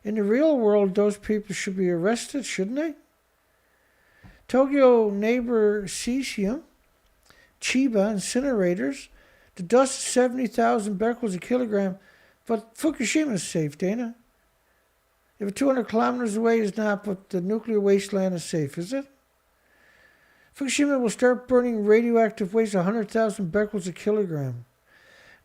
In the real world, those people should be arrested, shouldn't they? Tokyo neighbor cesium, Chiba incinerators. The dust is 70,000 becquerels a kilogram, but Fukushima is safe, Dana. If it's 200 kilometers away, it's not, but the nuclear wasteland is safe, is it? Fukushima will start burning radioactive waste 100,000 becquerels a kilogram.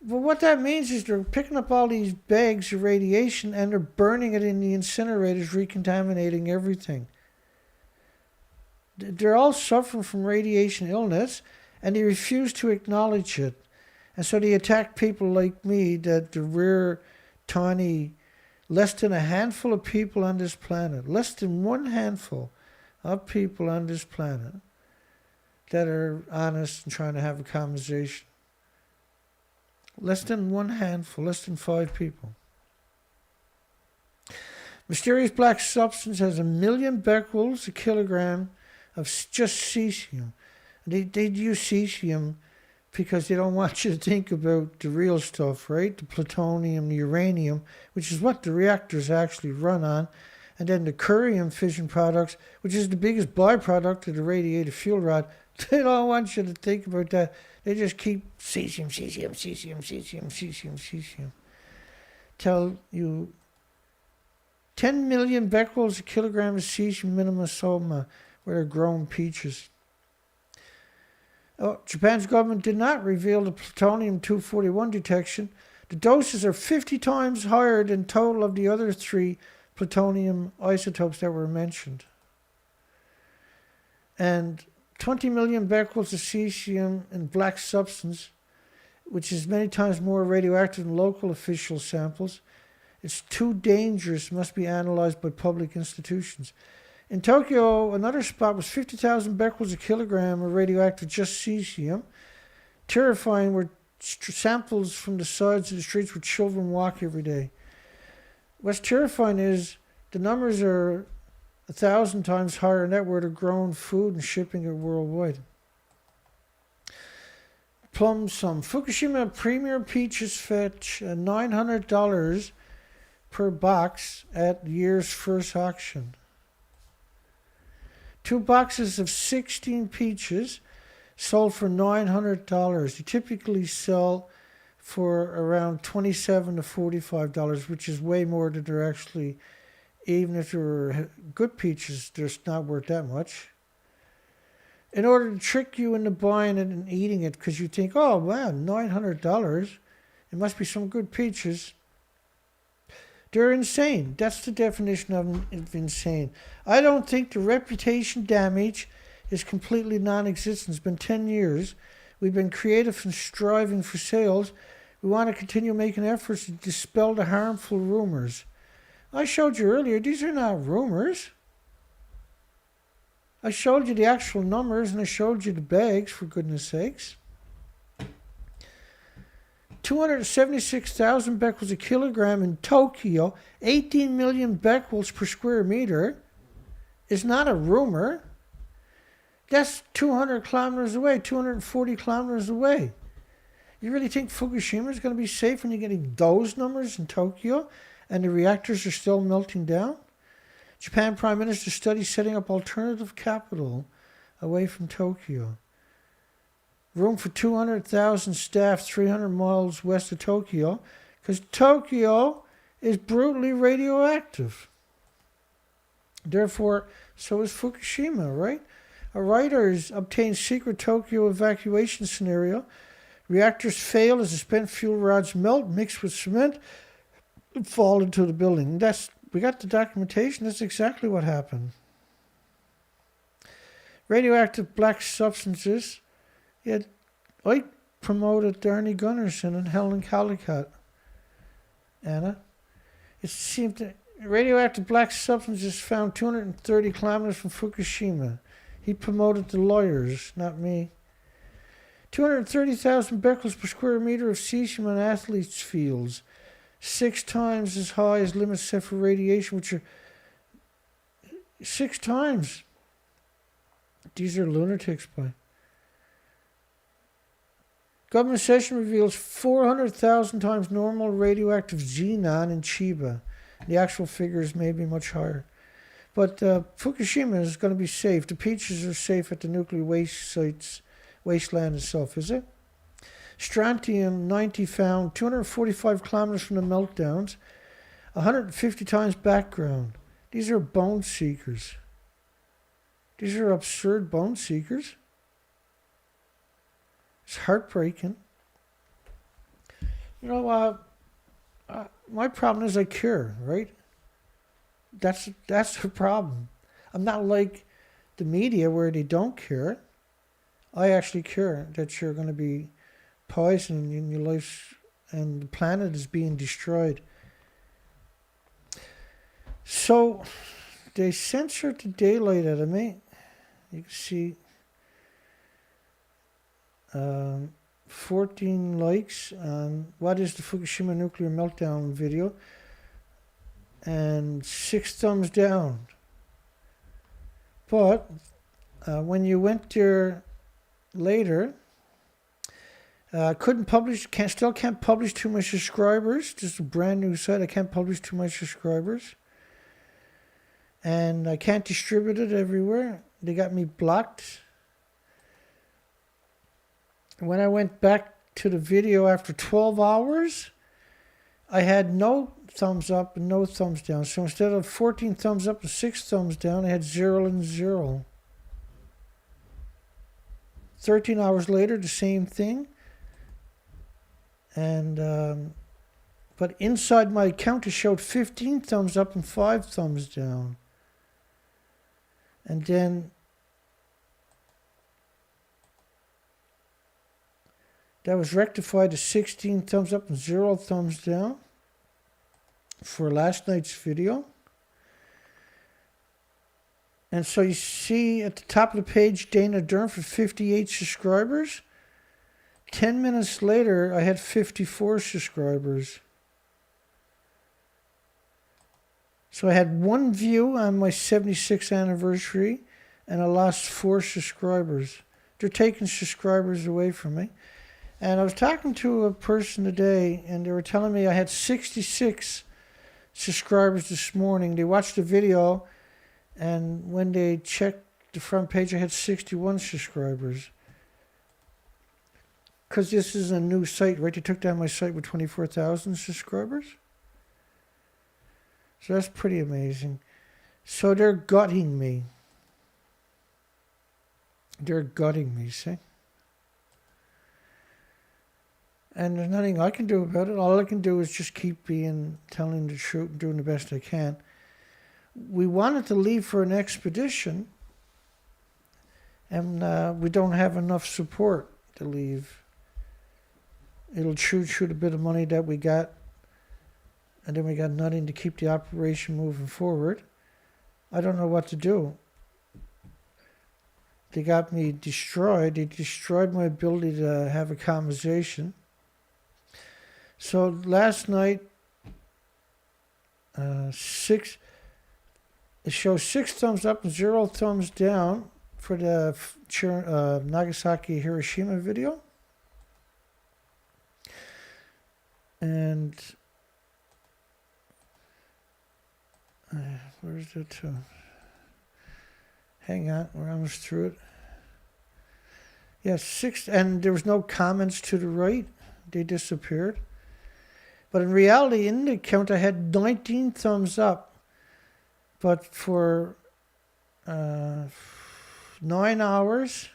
But what that means is they're picking up all these bags of radiation and they're burning it in the incinerators, recontaminating everything. They're all suffering from radiation illness, and they refuse to acknowledge it. And so they attack people like me, that the rare, tiny, less than a handful of people on this planet, less than one handful of people on this planet that are honest and trying to have a conversation. Less than one handful, less than 5 people. Mysterious black substance has 1 million becquerels a kilogram of just cesium. They use cesium because they don't want you to think about the real stuff, right? The plutonium, the uranium, which is what the reactors actually run on. And then the curium fission products, which is the biggest byproduct of the radiated fuel rod. They don't want you to think about that. They just keep cesium, cesium, cesium, cesium, cesium, cesium. Tell you 10 million becquerels a kilogram of cesium minimum soma where they're grown peaches. Japan's government did not reveal the plutonium-241 detection. The doses are 50 times higher than total of the other 3 plutonium isotopes that were mentioned. And 20 million becquerels of cesium in black substance, which is many times more radioactive than local official samples. It's too dangerous, must be analyzed by public institutions. In Tokyo, another spot was 50,000 becquerels a kilogram of radioactive just cesium. Terrifying were samples from the sides of the streets where children walk every day. What's terrifying is the numbers are 1,000 times higher than that where they're growing food and shipping it worldwide. Plum sum. Fukushima premier peaches fetch $900 per box at the year's first auction. 2 boxes of 16 peaches sold for $900. They typically sell for around $27 to $45, which is way more than they're actually, even if they're good peaches, they're not worth that much. in order to trick you into buying it and eating it because you think, oh, wow, $900. It must be some good peaches. They're insane. That's the definition of insane. I don't think the reputation damage is completely non-existent. It's been 10 years. We've been creative and striving for sales. We want to continue making efforts to dispel the harmful rumors. I showed you earlier, these are not rumors. I showed you the actual numbers and I showed you the bags, for goodness sakes. 276,000 becquerels a kilogram in Tokyo, 18 million becquerels per square meter, is not a rumor. That's 200 kilometers away, 240 kilometers away. You really think Fukushima is going to be safe when you're getting those numbers in Tokyo and the reactors are still melting down? Japan Prime Minister studies setting up alternative capital away from Tokyo. Room for 200,000 staff 300 miles west of Tokyo, because Tokyo is brutally radioactive. Therefore, so is Fukushima, right? A writer has obtained secret Tokyo evacuation scenario. Reactors fail as the spent fuel rods melt, mixed with cement, and fall into the building. We got the documentation. That's exactly what happened. Radioactive black substances. Yeah, I promoted Darnie Gunnarsson and Helen Calicut. Anna. It seemed that radioactive black substances found 230 kilometers from Fukushima. He promoted the lawyers, not me. 230,000 becquerels per square meter of cesium in athletes' fields. 6 times as high as limits set for radiation, which are 6 times. These are lunatics, boy. Government session reveals 400,000 times normal radioactive xenon in Chiba. The actual figures may be much higher. But Fukushima is going to be safe. The peaches are safe at the nuclear waste sites, wasteland itself, is it? Strontium-90 found 245 kilometers from the meltdowns, 150 times background. These are bone seekers. These are absurd bone seekers. It's heartbreaking. You know, my problem is I care, right? That's the problem. I'm not like the media where they don't care. I actually care that you're going to be poisoned in your life and the planet is being destroyed. So they censored the daylight out of me. You can see 14 likes on what is the Fukushima nuclear meltdown video and 6 thumbs down. But when you went there later, couldn't publish, still can't publish to my subscribers. This is a brand new site. I can't publish to my subscribers. And I can't distribute it everywhere. They got me blocked. When I went back to the video after 12 hours, I had no thumbs up and no thumbs down. So instead of 14 thumbs up and 6 thumbs down, I had 0 and 0. 13 hours later, the same thing. And but inside my account, it showed 15 thumbs up and 5 thumbs down. And then that was rectified to 16 thumbs up and 0 thumbs down for last night's video. And so you see at the top of the page, Dana Durnford, 58 subscribers. 10 minutes later, I had 54 subscribers. So I had 1 view on my 76th anniversary, and I lost 4 subscribers. They're taking subscribers away from me. And I was talking to a person today, and they were telling me I had 66 subscribers this morning. They watched the video, and when they checked the front page, I had 61 subscribers. Because this is a new site, right? They took down my site with 24,000 subscribers. So that's pretty amazing. So they're gutting me. They're gutting me, see? And there's nothing I can do about it. All I can do is just keep telling the truth, and doing the best I can. We wanted to leave for an expedition, and we don't have enough support to leave. It'll shoot a bit of money that we got, and then we got nothing to keep the operation moving forward. I don't know what to do. They got me destroyed. They destroyed my ability to have a conversation. So last night, it shows 6 thumbs up and 0 thumbs down for the Nagasaki Hiroshima video. And where's it? Hang on, we're almost through it. Yeah, 6, and there was no comments to the right. They disappeared. But in reality, in the count, I had 19 thumbs up. But for 9 hours,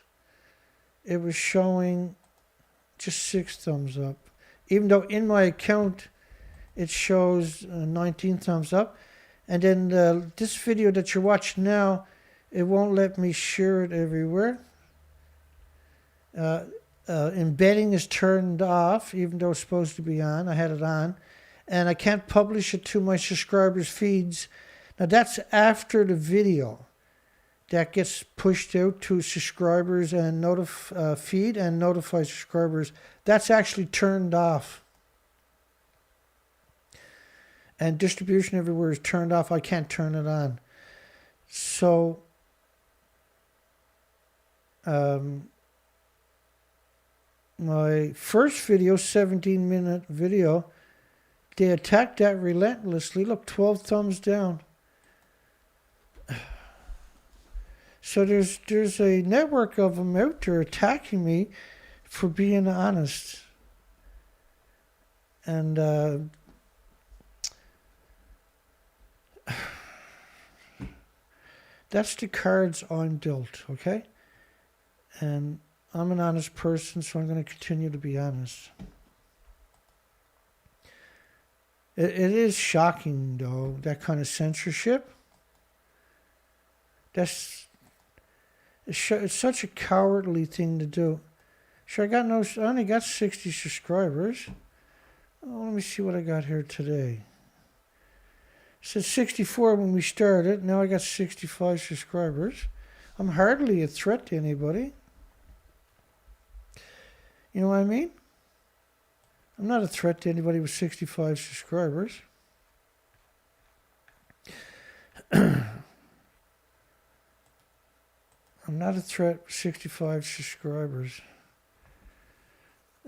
it was showing just 6 thumbs up. Even though in my account, it shows 19 thumbs up. And then this video that you're watching now, it won't let me share it everywhere. Embedding is turned off, even though it's supposed to be on. I had it on. And I can't publish it to my subscribers' feeds. Now, that's after the video. That gets pushed out to subscribers and feed and notify subscribers. That's actually turned off. And distribution everywhere is turned off. I can't turn it on. So, my first video, 17-minute video, they attacked that relentlessly. Look, 12 thumbs down. So there's a network of them out there attacking me for being honest. And that's the cards I'm dealt, okay? And I'm an honest person, so I'm going to continue to be honest. It is shocking, though, that kind of censorship. It's such a cowardly thing to do. Sure, I only got 60 subscribers. Oh, let me see what I got here today. It said 64 when we started. Now I got 65 subscribers. I'm hardly a threat to anybody. You know what I mean? I'm not a threat to anybody with 65 subscribers. I'm not a threat with 65 subscribers.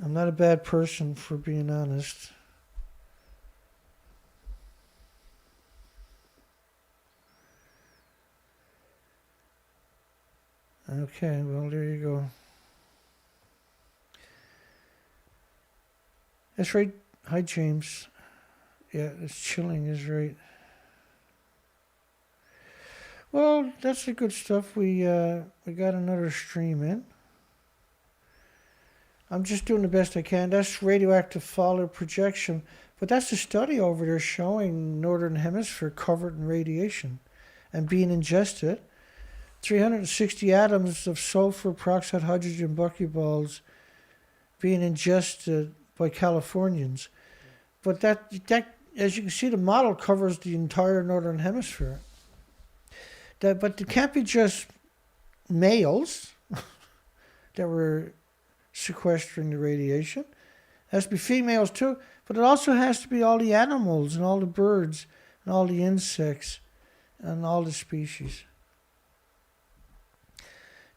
I'm not a bad person for being honest. Okay, well, there you go. That's right. Hi, James. Yeah, it's chilling is right. Well, that's the good stuff. We got another stream in. I'm just doing the best I can. That's radioactive fallout projection. But that's the study over there showing Northern Hemisphere covered in radiation and being ingested. 360 atoms of sulfur, peroxide, hydrogen, buckyballs being ingested by Californians. But that, as you can see, the model covers the entire Northern Hemisphere. But it can't be just males that were sequestering the radiation. It has to be females too, but it also has to be all the animals and all the birds and all the insects and all the species.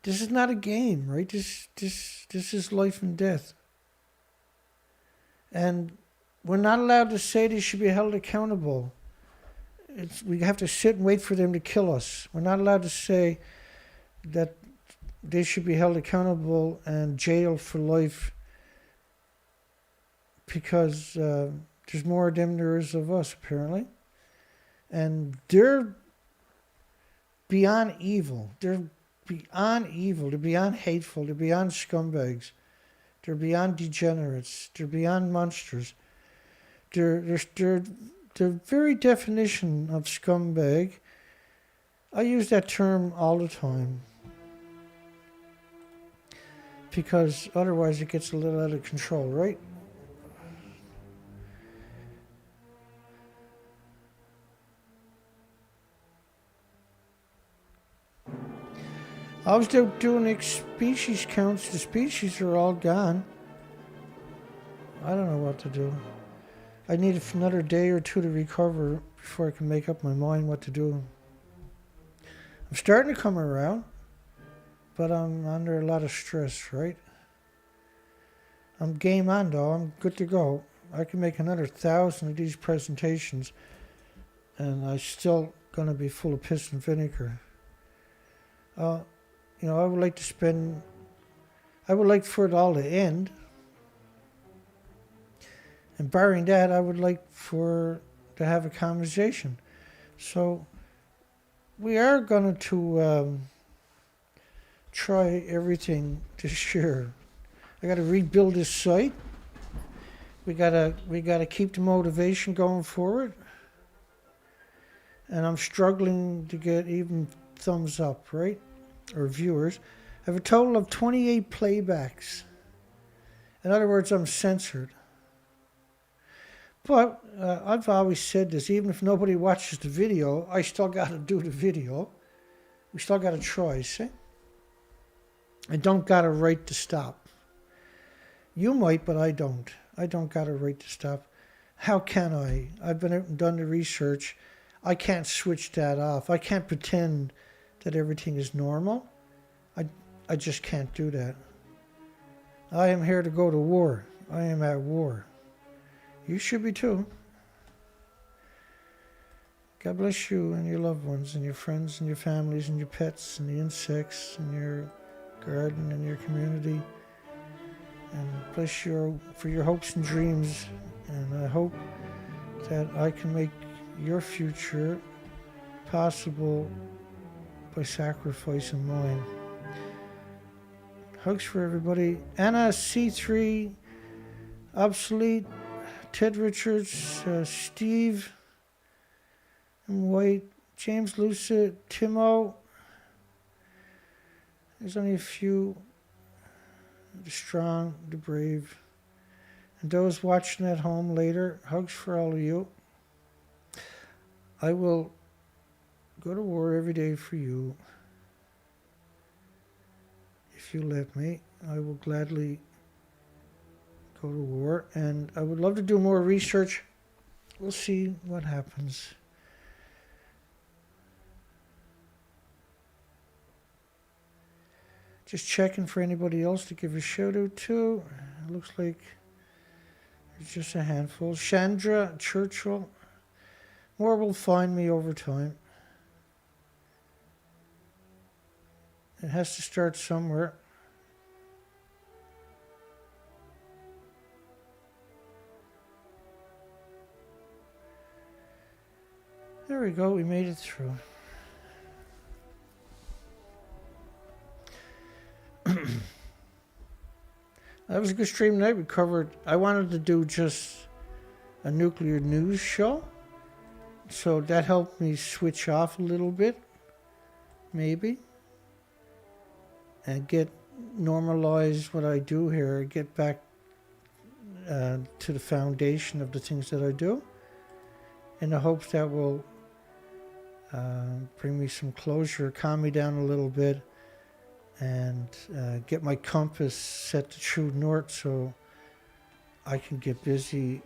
This is not a game, right? This is life and death. And we're not allowed to say they should be held accountable. We have to sit and wait for them to kill us. We're not allowed to say that they should be held accountable and jailed for life because there's more of them than there is of us, apparently. And they're beyond evil. They're beyond evil. They're beyond hateful. They're beyond scumbags. They're beyond degenerates. They're beyond monsters. They're the very definition of scumbag. I use that term all the time because otherwise it gets a little out of control, right? I was doing species counts. The species are all gone. I don't know what to do. I need another day or two to recover before I can make up my mind what to do. I'm starting to come around, but I'm under a lot of stress, right? I'm game on though. I'm good to go. I can make another 1,000 of these presentations, and I'm still gonna be full of piss and vinegar. You know, I would like for it all to end. And barring that, I would like to have a conversation. So we are going to try everything this year. I got to rebuild this site. We gotta keep the motivation going forward. And I'm struggling to get even thumbs up, right? Or viewers. I have a total of 28 playbacks. In other words, I'm censored. But I've always said this, even if nobody watches the video, I still got to do the video. We still got to try, see? I don't got a right to stop. You might, but I don't. I don't got a right to stop. How can I? I've been out and done the research. I can't switch that off. I can't pretend that everything is normal. I just can't do that. I am here to go to war. I am at war. You should be too. God bless you and your loved ones and your friends and your families and your pets and the insects and your garden and your community. And bless you for your hopes and dreams. And I hope that I can make your future possible by sacrificing mine. Hugs for everybody. Anna C3, Obsolete, Ted Richards, Steve and White, James Lucid, Timo. There's only a few. The strong, the brave. And those watching at home later, hugs for all of you. I will go to war every day for you. If you let me, I will gladly go to war. And I would love to do more research. We'll see what happens. Just checking for anybody else to give a shout out to. It looks like there's just a handful. Chandra, Churchill. More will find me over time. It has to start somewhere. There we go, we made it through. That was a good stream tonight. We covered, I wanted to do just a nuclear news show. So that helped me switch off a little bit, maybe. And normalize what I do here, get back to the foundation of the things that I do, in the hopes that will bring me some closure, calm me down a little bit, and get my compass set to true north so I can get busy.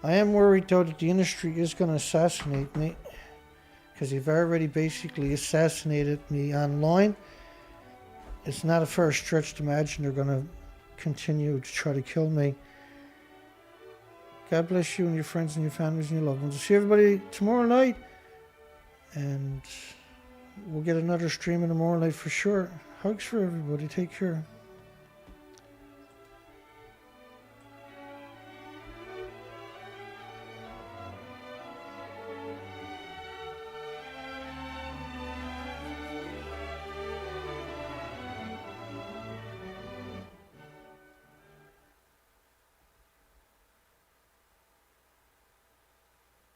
I am worried though that the industry is going to assassinate me, because they've already basically assassinated me online. It's not a far stretch to imagine they're going to continue to try to kill me. God bless you and your friends and your families and your loved ones. I'll see everybody tomorrow night, and we'll get another stream in tomorrow night for sure. Hugs for everybody. Take care.